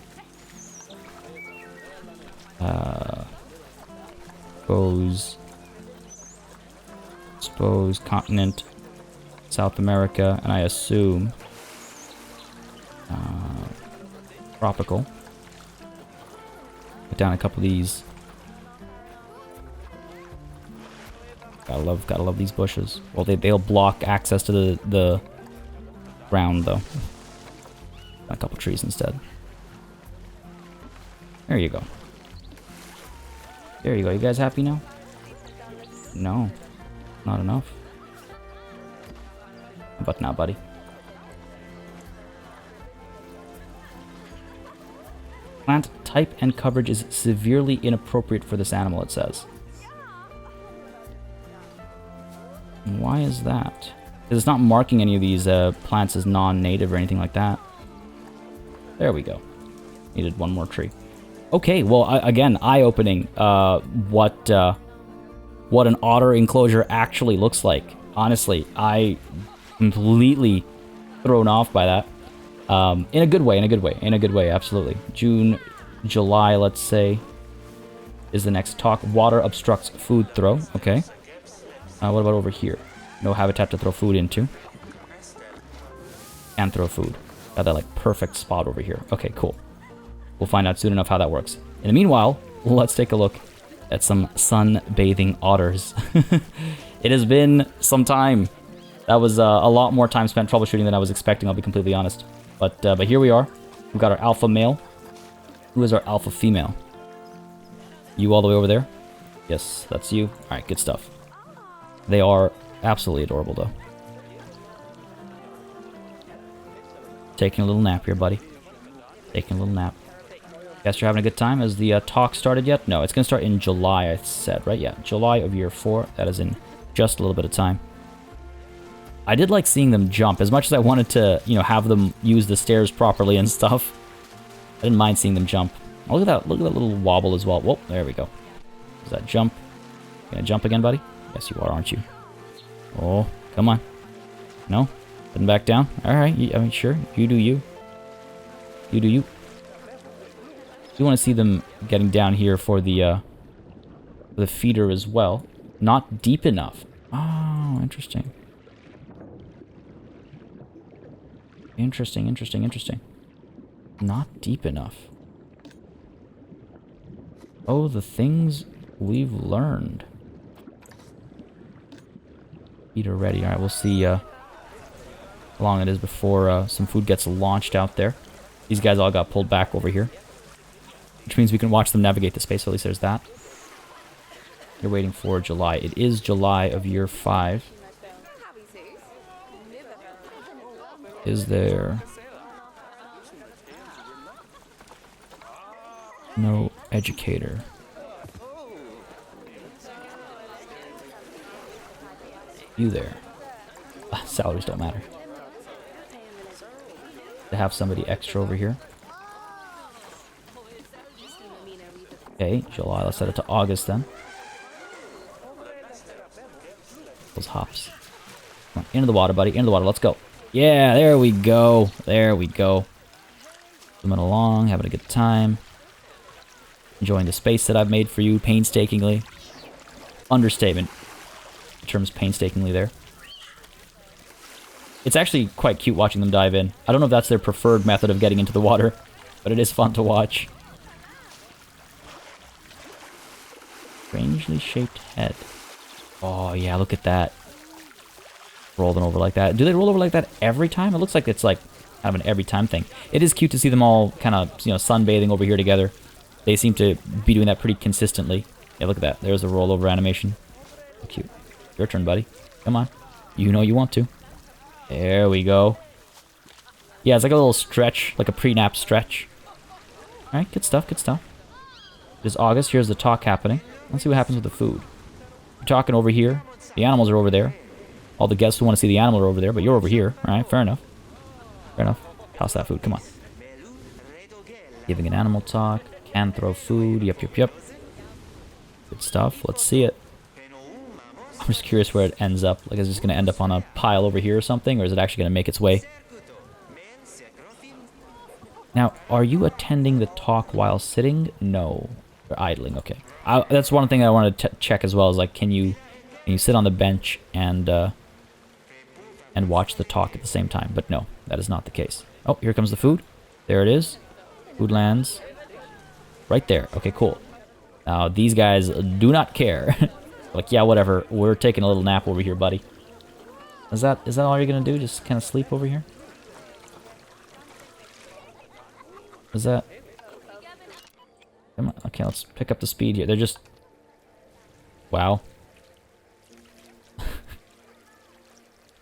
Suppose continent, South America, and I assume tropical. Put down a couple of these. Gotta love these bushes. Well, they'll block access to the ground though. A couple trees instead. There you go. There you go. You guys happy now? No. Not enough. How about now, buddy? Plant type and coverage is severely inappropriate for this animal, it says. Why is that? Because it's not marking any of these plants as non-native or anything like that. There we go. Needed one more tree. Okay, well, again, eye-opening what an otter enclosure actually looks like. Honestly, I completely thrown off by that. In a good way, absolutely. June, July, let's say, is the next talk. Water obstructs food throw. Okay. What about over here? No habitat to throw food into. And throw food. Got that like perfect spot over here. Okay, cool. We'll find out soon enough how that works. In the meanwhile, let's take a look at some sunbathing otters. It has been some time. That was a lot more time spent troubleshooting than I was expecting, I'll be completely honest. But here we are. We've got our alpha male. Who is our alpha female? You all the way over there? Yes, that's you. Alright, good stuff. They are absolutely adorable, though. Taking a little nap here, buddy. Taking a little nap. Guess you're having a good time. Has the talk started yet? No, it's going to start in July, I said, right? Yeah, July of year 4. That is in just a little bit of time. I did like seeing them jump. As much as I wanted to, you know, have them use the stairs properly and stuff, I didn't mind seeing them jump. Oh, look at that little wobble as well. Whoa, there we go. Is that jump? Gonna jump again, buddy? Yes, you are, aren't you? Oh, come on. No? Heading back down? Alright, I mean, sure. You do you. You do you. You want to see them getting down here for the feeder as well. Not deep enough. Oh, interesting. Interesting. Not deep enough. Oh, the things we've learned. Feeder ready. Alright, we'll see how long it is before some food gets launched out there. These guys all got pulled back over here. Which means we can watch them navigate the space, so at least there's that. You're waiting for July. It is July of year 5. Is there... no educator? You there. Salaries don't matter. To have somebody extra over here. Okay, July. Let's set it to August then. Those hops. Come on, into the water, buddy. Into the water. Let's go. Yeah, there we go. There we go. Swimming along, having a good time. Enjoying the space that I've made for you painstakingly. Understatement. The term's painstakingly there. It's actually quite cute watching them dive in. I don't know if that's their preferred method of getting into the water, but it is fun to watch. Strangely shaped head. Oh yeah, look at that. Rolling over like that. Do they roll over like that every time? It looks like it's like kind of an every time thing. It is cute to see them all kind of, you know, sunbathing over here together. They seem to be doing that pretty consistently. Yeah, look at that. There's a rollover animation. So cute. Your turn, buddy. Come on. You know you want to. There we go. Yeah, it's like a little stretch, like a pre-nap stretch. Alright, good stuff, good stuff. It is August. Here's the talk happening. Let's see what happens with the food. We're talking over here. The animals are over there. All the guests who want to see the animal are over there, but you're over here. Alright, fair enough. Fair enough. Toss that food, come on. Giving an animal talk. Can throw food. Yep. Good stuff. Let's see it. I'm just curious where it ends up. Like, is it just going to end up on a pile over here or something? Or is it actually going to make its way? Now, are you attending the talk while sitting? No. You're idling. Okay. That's one thing I want to check as well. Is like, can you sit on the bench and watch the talk at the same time? But no, that is not the case. Oh, here comes the food. There it is. Food lands. Right there. Okay, cool. Now, these guys do not care. Like, yeah, whatever. We're taking a little nap over here, buddy. Is that all you're going to do? Just kind of sleep over here? Is that... Come on. Okay, let's pick up the speed here. They're just... Wow.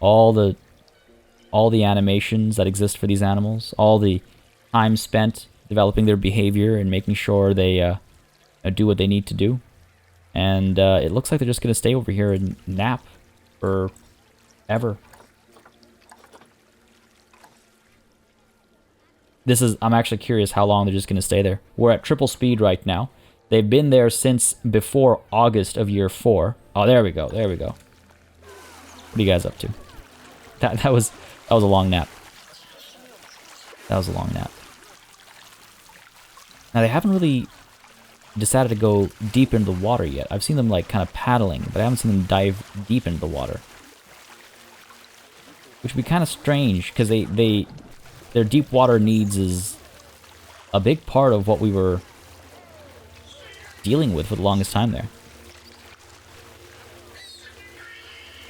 all the animations that exist for these animals. All the time spent developing their behavior and making sure they do what they need to do. And it looks like they're just going to stay over here and nap forever. I'm actually curious how long they're just going to stay there. We're at triple speed right now. They've been there since before August of year 4. Oh, there we go. There we go. What are you guys up to? That was a long nap. That was a long nap. Now, they haven't really decided to go deep into the water yet. I've seen them, like, kind of paddling, but I haven't seen them dive deep into the water. Which would be kind of strange, because their deep water needs is a big part of what we were dealing with for the longest time there.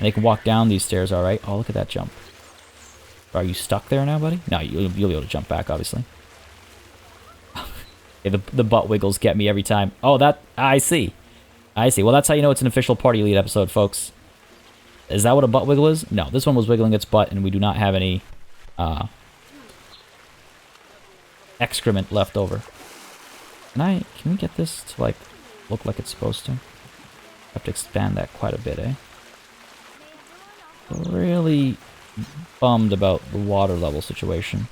And they can walk down these stairs, alright? Oh, look at that jump. Are you stuck there now, buddy? No, you'll be able to jump back, obviously. Okay, the butt wiggles get me every time. Oh, I see. I see. Well, that's how you know it's an official PartyElite episode, folks. Is that what a butt wiggle is? No, this one was wiggling its butt, and we do not have any excrement left over. Can we get this to, like, look like it's supposed to? Have to expand that quite a bit, eh? Really bummed about the water level situation.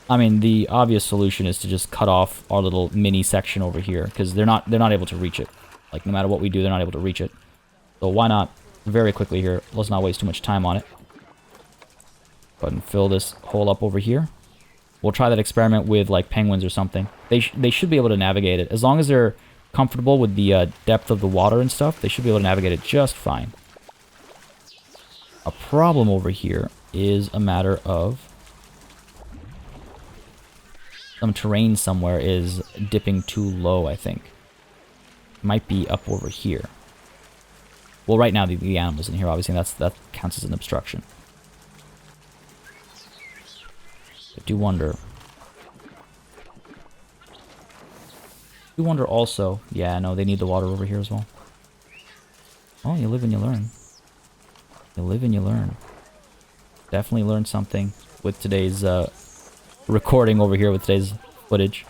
I mean, the obvious solution is to just cut off our little mini section over here, because they're not able to reach it. Like, no matter what we do, they're not able to reach it. So why not, very quickly here, let's not waste too much time on it. Go ahead and fill this hole up over here. We'll try that experiment with, like, penguins or something. They should be able to navigate it. As long as they're comfortable with the depth of the water and stuff, they should be able to navigate it just fine. A problem over here is a matter of some terrain somewhere is dipping too low, I think. Might be up over here. Well, right now the animal's in here, obviously, and that counts as an obstruction. I do wonder. Also, yeah, no, they need the water over here as well. Oh, you live and you learn. You live and you learn. Definitely learned something with today's recording over here, with today's footage.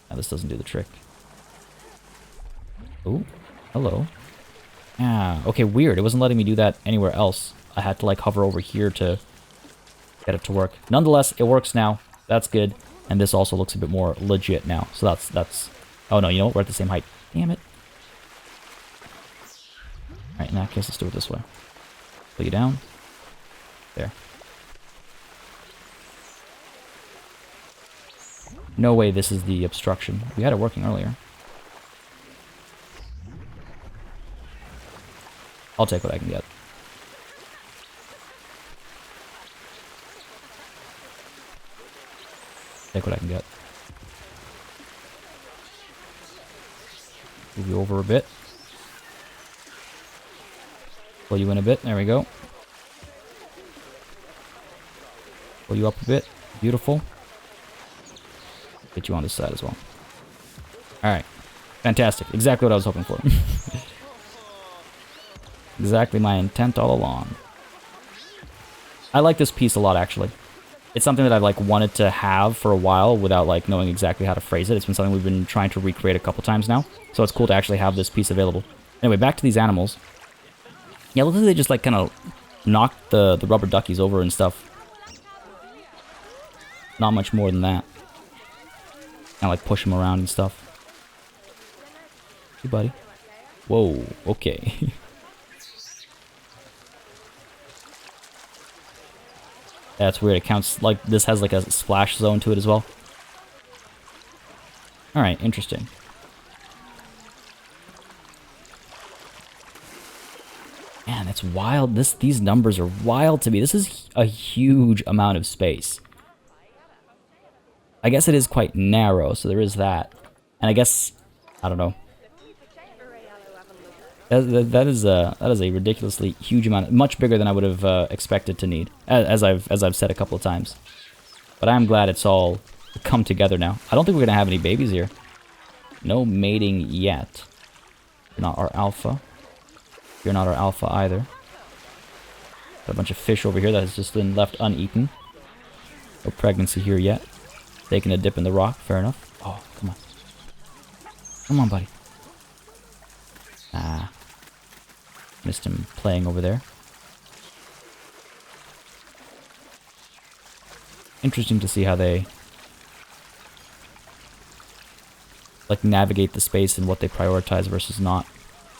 Now this doesn't do the trick. Ooh, hello. Ah, okay, weird. It wasn't letting me do that anywhere else. I had to, like, hover over here to get it to work. Nonetheless, it works now. That's good. And this also looks a bit more legit now. So that's... Oh, no, you know what? We're at the same height. Damn it. Alright, in that case, let's do it this way. Pull you down. There. No way this is the obstruction. We had it working earlier. I'll take what I can get. Take what I can get. Move you over a bit. Pull you in a bit. There we go. Pull you up a bit. Beautiful. Get you on this side as well. Alright. Fantastic. Exactly what I was hoping for. Exactly my intent all along. I like this piece a lot, actually. It's something that I've, like, wanted to have for a while without, like, knowing exactly how to phrase it. It's been something we've been trying to recreate a couple times now. So it's cool to actually have this piece available. Anyway, back to these animals. Yeah, looks like they just, like, kind of knocked the rubber duckies over and stuff. Not much more than that. Kind of, like, push them around and stuff. Hey, buddy. Whoa, okay. That's weird. It counts, like, this has, like, a splash zone to it as well. Alright, interesting. Man, that's wild. These numbers are wild to me. This is a huge amount of space. I guess it is quite narrow, so there is that. And I guess, I don't know. That is a ridiculously huge amount, much bigger than I would have expected to need, as I've said a couple of times. But I'm glad it's all come together now. I don't think we're gonna have any babies here. No mating yet. You're not our alpha. You're not our alpha either. Got a bunch of fish over here that has just been left uneaten. No pregnancy here yet. Taking a dip in the rock, fair enough. Oh, come on. Come on, buddy. Ah. Missed him playing over there. Interesting to see how they, like, navigate the space and what they prioritize versus not.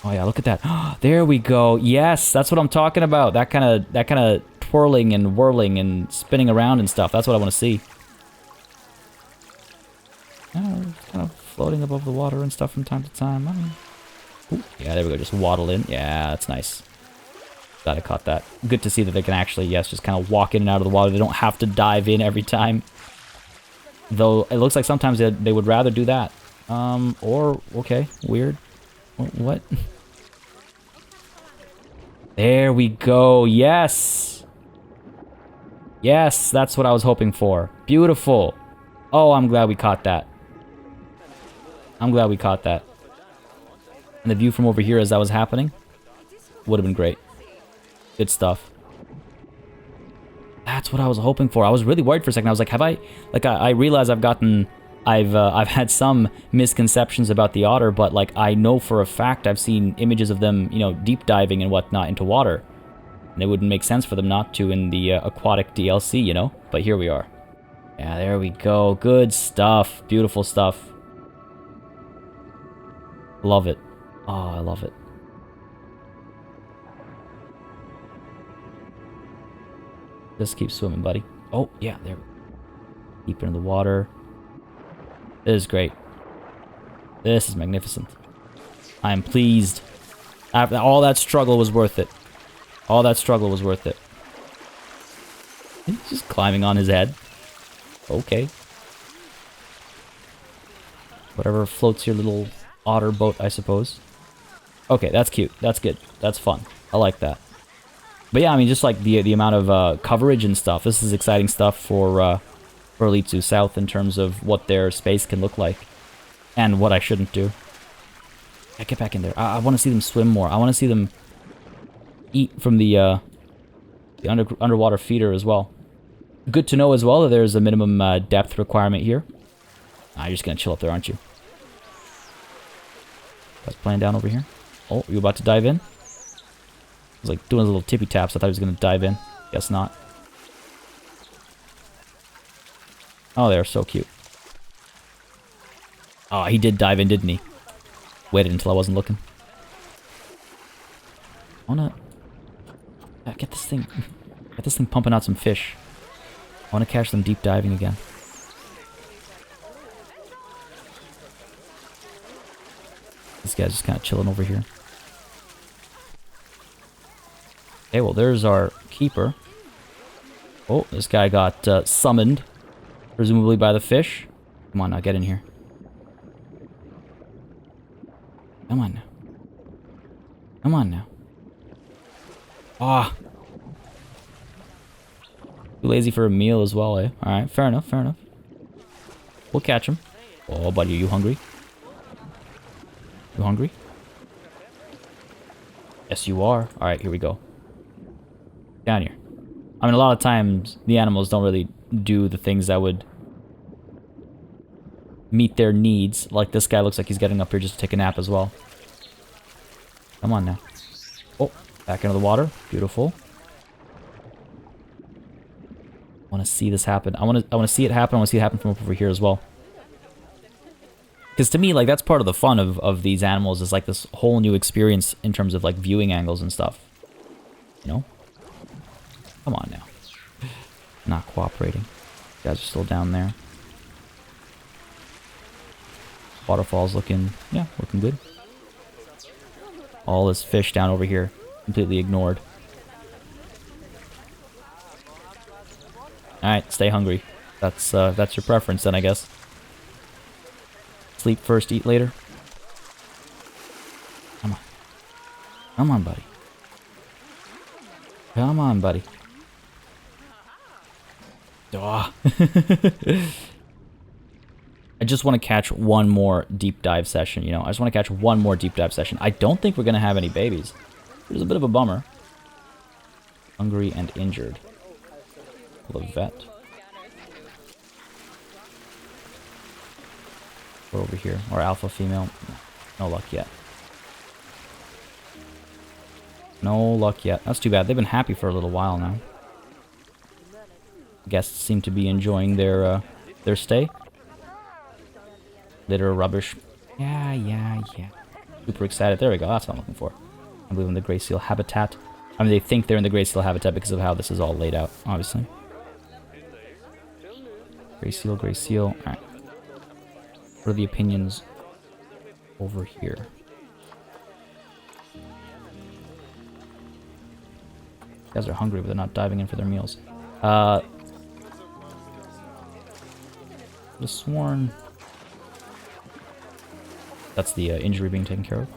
Oh yeah, look at that. There we go. Yes, that's what I'm talking about. That kind of twirling and whirling and spinning around and stuff. That's what I want to see. Kind of floating above the water and stuff from time to time. I mean, ooh, yeah, there we go. Just waddle in. Yeah, that's nice. Glad I caught that. Good to see that they can actually, yes, just kind of walk in and out of the water. They don't have to dive in every time. Though, it looks like sometimes they would rather do that. Or, okay, weird. What? There we go. Yes. Yes, that's what I was hoping for. Beautiful. Oh, I'm glad we caught that. I'm glad we caught that. And the view from over here as that was happening would have been great. Good stuff. That's what I was hoping for. I was really worried for a second. I was like, have I... Like, I realize I've had some misconceptions about the otter, but, like, I know for a fact I've seen images of them, you know, deep diving and whatnot into water. And it wouldn't make sense for them not to in the Aquatic DLC, you know? But here we are. Yeah, there we go. Good stuff. Beautiful stuff. Love it. Oh, I love it. Just keep swimming, buddy. Oh, yeah, there. Deep into the water. This is great. This is magnificent. I am pleased. After all that struggle was worth it. All that struggle was worth it. He's just climbing on his head. Okay. Whatever floats your little otter boat, I suppose. Okay, that's cute. That's good. That's fun. I like that. But yeah, I mean, just like the amount of coverage and stuff. This is exciting stuff for Elite Zoo South in terms of what their space can look like. And what I shouldn't do. Yeah, get back in there. I want to see them swim more. I want to see them eat from the underwater feeder as well. Good to know as well that there's a minimum depth requirement here. You're just going to chill up there, aren't you? That's playing down over here. Oh, you about to dive in? He was like doing his little tippy taps. I thought he was going to dive in. Guess not. Oh, they're so cute. Oh, he did dive in, didn't he? Waited until I wasn't looking. I wanna get this thing pumping out some fish. I wanna catch them deep diving again. This guy's just kind of chilling over here. Okay, well, there's our keeper. Oh, this guy got summoned, presumably by the fish. Come on now, get in here. Come on now. Come on now. Ah. Too lazy for a meal as well, eh? Alright, fair enough, fair enough. We'll catch him. Oh, buddy, are you hungry? You hungry? Yes, you are. Alright, here we go. Down here. I mean, a lot of times, the animals don't really do the things that would meet their needs. Like, this guy looks like he's getting up here just to take a nap as well. Come on now. Oh, back into the water. Beautiful. I want to see this happen. I want to see it happen. I want to see it happen from over here as well. Because to me, like, that's part of the fun of these animals is, like, this whole new experience in terms of, like, viewing angles and stuff. You know? Come on now. Not cooperating. You guys are still down there. Waterfall's looking, yeah, looking good. All this fish down over here, completely ignored. Alright, stay hungry. That's your preference then, I guess. Sleep first, eat later. Come on. Come on, buddy. Come on, buddy. Oh. I just want to catch one more deep dive session, you know? I just want to catch one more deep dive session. I don't think we're going to have any babies. Which is a bit of a bummer. Hungry and injured. The vet. We're over here. Or alpha female. No luck yet. No luck yet. That's too bad. They've been happy for a little while now. Guests seem to be enjoying their stay. Litter rubbish. Yeah. Super excited. There we go. That's what I'm looking for. I believe in the gray seal habitat. I mean, they think they're in the gray seal habitat because of how this is all laid out, obviously. Gray seal, gray seal. Alright. What are the opinions over here? You guys are hungry, but they're not diving in for their meals. The sworn... That's the injury being taken care of.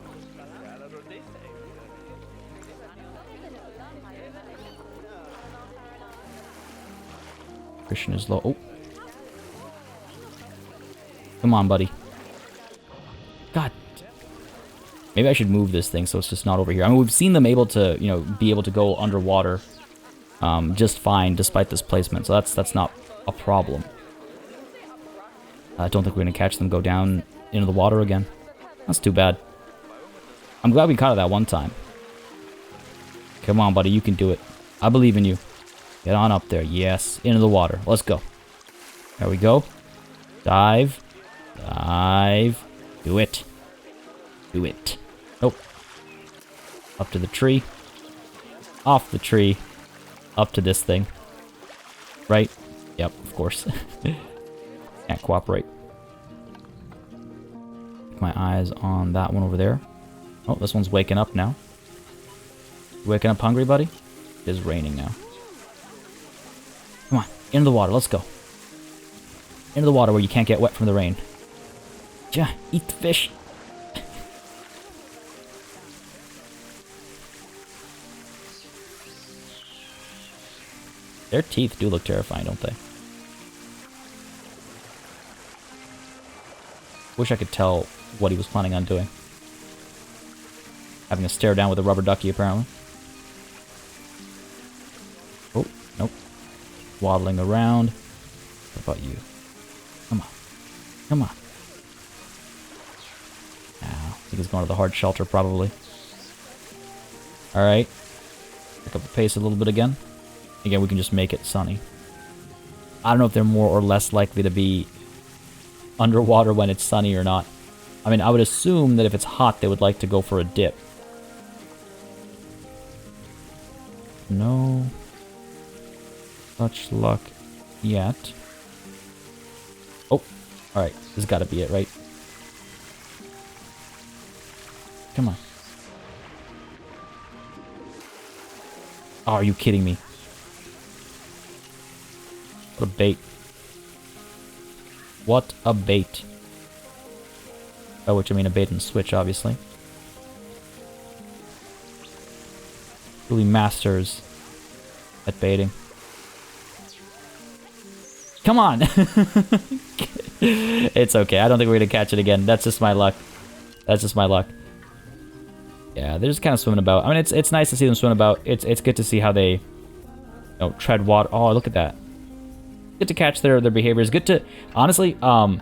Nutrition is low. Oh. Come on, buddy. God. Maybe I should move this thing so it's just not over here. I mean, we've seen them able to, you know, be able to go underwater just fine despite this placement. So that's not a problem. I don't think we're going to catch them go down into the water again. That's too bad. I'm glad we caught it that one time. Come on, buddy. You can do it. I believe in you. Get on up there. Yes. Into the water. Let's go. There we go. Dive. Dive. Do it. Do it. Nope. Up to the tree. Off the tree. Up to this thing. Right? Yep, of course. Can't cooperate. Keep my eyes on that one over there. Oh, this one's waking up now. You waking up hungry, buddy? It is raining now. Come on, into the water, let's go. Into the water where you can't get wet from the rain. Ja, eat the fish. Their teeth do look terrifying, don't they? Wish I could tell what he was planning on doing. Having a stare down with a rubber ducky, apparently. Oh, nope. Waddling around. What about you? Come on. Come on. I think he's going to the hard shelter, probably. Alright. Pick up the pace a little bit again. Again, we can just make it sunny. I don't know if they're more or less likely to be underwater when it's sunny or not. I mean, I would assume that if it's hot, they would like to go for a dip. No such luck yet. Oh, alright. This has got to be it, right? Come on. Oh, are you kidding me? What a bait. What a bait. By which I mean a bait and switch, obviously. Really masters at baiting. Come on! It's okay. I don't think we're going to catch it again. That's just my luck. That's just my luck. Yeah, they're just kind of swimming about. I mean, it's nice to see them swim about. It's good to see how they, you know, tread water. Oh, look at that. Good to catch their behaviors. Good to, honestly, the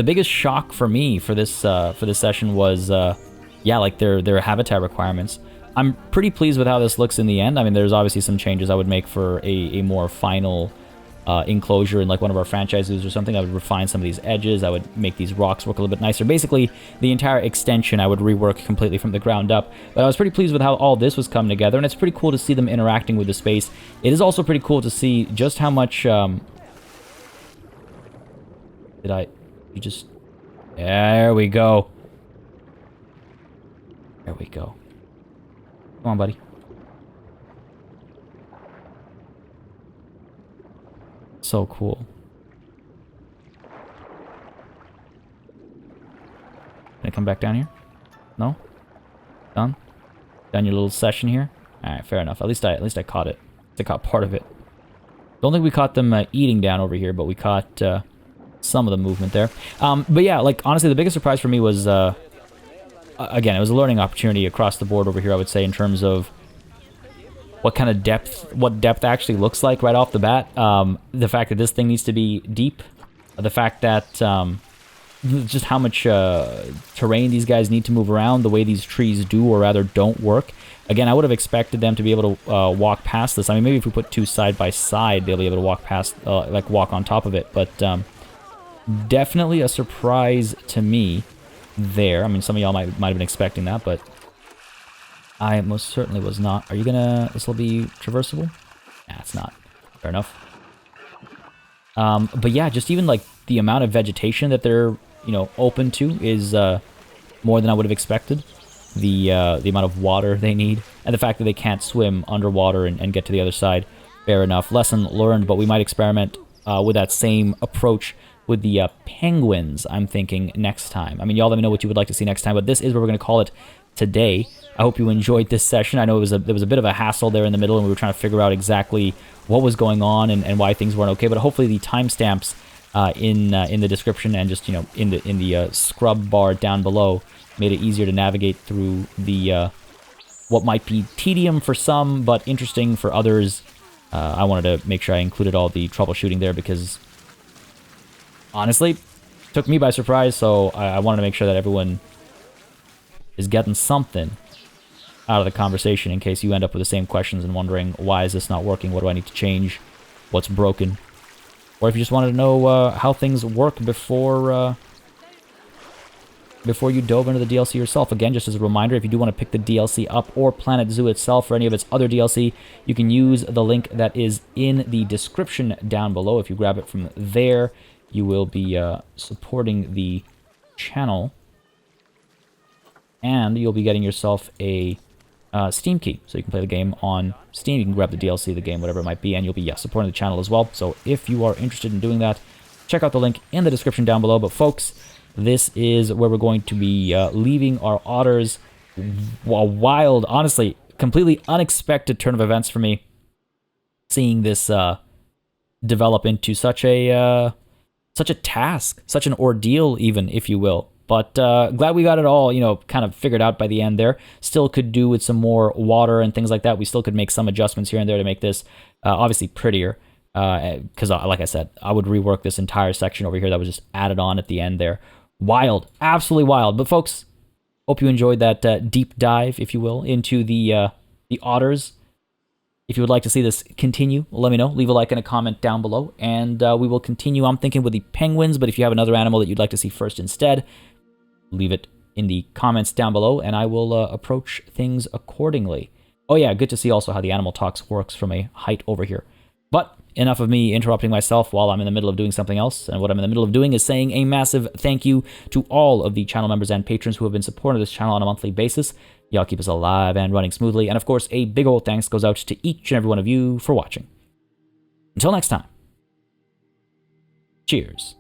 biggest shock for me for this session was, yeah, like their habitat requirements. I'm pretty pleased with how this looks in the end. I mean, there's obviously some changes I would make for a more final enclosure in like one of our franchises or something. I would refine some of these edges. I would make these rocks work a little bit nicer. Basically, the entire extension I would rework completely from the ground up. But I was pretty pleased with how all this was coming together, and it's pretty cool to see them interacting with the space. It is also pretty cool to see just how much... You just... There we go. There we go. Come on, buddy. So cool. Can I come back down here? No? Done? Done your little session here? Alright, fair enough. At least I caught it. I caught part of it. Don't think we caught them eating down over here, but we caught some of the movement there. But yeah, like, honestly, the biggest surprise for me was, again, it was a learning opportunity across the board over here, I would say, in terms of what kind of depth, what depth actually looks like right off the bat. The fact that this thing needs to be deep. The fact that just how much terrain these guys need to move around, the way these trees do or rather don't work. Again, I would have expected them to be able to walk past this. I mean, maybe if we put two side by side, they'll be able to walk past, like walk on top of it. But definitely a surprise to me there. I mean, some of y'all might have been expecting that, but I most certainly was not. Are you gonna... This will be traversable? Nah, it's not. Fair enough. But yeah, just even like the amount of vegetation that they're, you know, open to is more than I would have expected. The amount of water they need, and the fact that they can't swim underwater and get to the other side. Fair enough. Lesson learned, but we might experiment with that same approach with the penguins, I'm thinking, next time. I mean, y'all let me know what you would like to see next time, but this is what we're going to call it today. I hope you enjoyed this session. I know there was a bit of a hassle there in the middle, and we were trying to figure out exactly what was going on and why things weren't okay, but hopefully the timestamps in the description and just, you know, in the scrub bar down below made it easier to navigate through the what might be tedium for some, but interesting for others. I wanted to make sure I included all the troubleshooting there because, honestly, took me by surprise, so I wanted to make sure that everyone is getting something out of the conversation in case you end up with the same questions and wondering, why is this not working? What do I need to change? What's broken? Or if you just wanted to know how things work before you dove into the DLC yourself. Again, just as a reminder, if you do want to pick the DLC up or Planet Zoo itself or any of its other DLC, you can use the link that is in the description down below. If you grab it from there, you will be supporting the channel, and you'll be getting yourself a Steam key, so you can play the game on Steam. You can grab the DLC of the game, whatever it might be, and you'll be supporting the channel as well. So if you are interested in doing that, check out the link in the description down below. But folks, this is where we're going to be leaving our otters. A wild, honestly, completely unexpected turn of events for me, seeing this develop into such a task, such an ordeal even, if you will. But glad we got it all, you know, kind of figured out by the end there. Still could do with some more water and things like that. We still could make some adjustments here and there to make this obviously prettier. Because, like I said, I would rework this entire section over here that was just added on at the end there. Wild. Absolutely wild. But, folks, hope you enjoyed that deep dive, if you will, into the otters. If you would like to see this continue, let me know. Leave a like and a comment down below, and we will continue. I'm thinking with the penguins, but if you have another animal that you'd like to see first instead, leave it in the comments down below, and I will approach things accordingly. Oh yeah, good to see also how the animal talks works from a height over here. But enough of me interrupting myself while I'm in the middle of doing something else, and what I'm in the middle of doing is saying a massive thank you to all of the channel members and patrons who have been supporting this channel on a monthly basis. Y'all keep us alive and running smoothly, and of course, a big old thanks goes out to each and every one of you for watching. Until next time, cheers.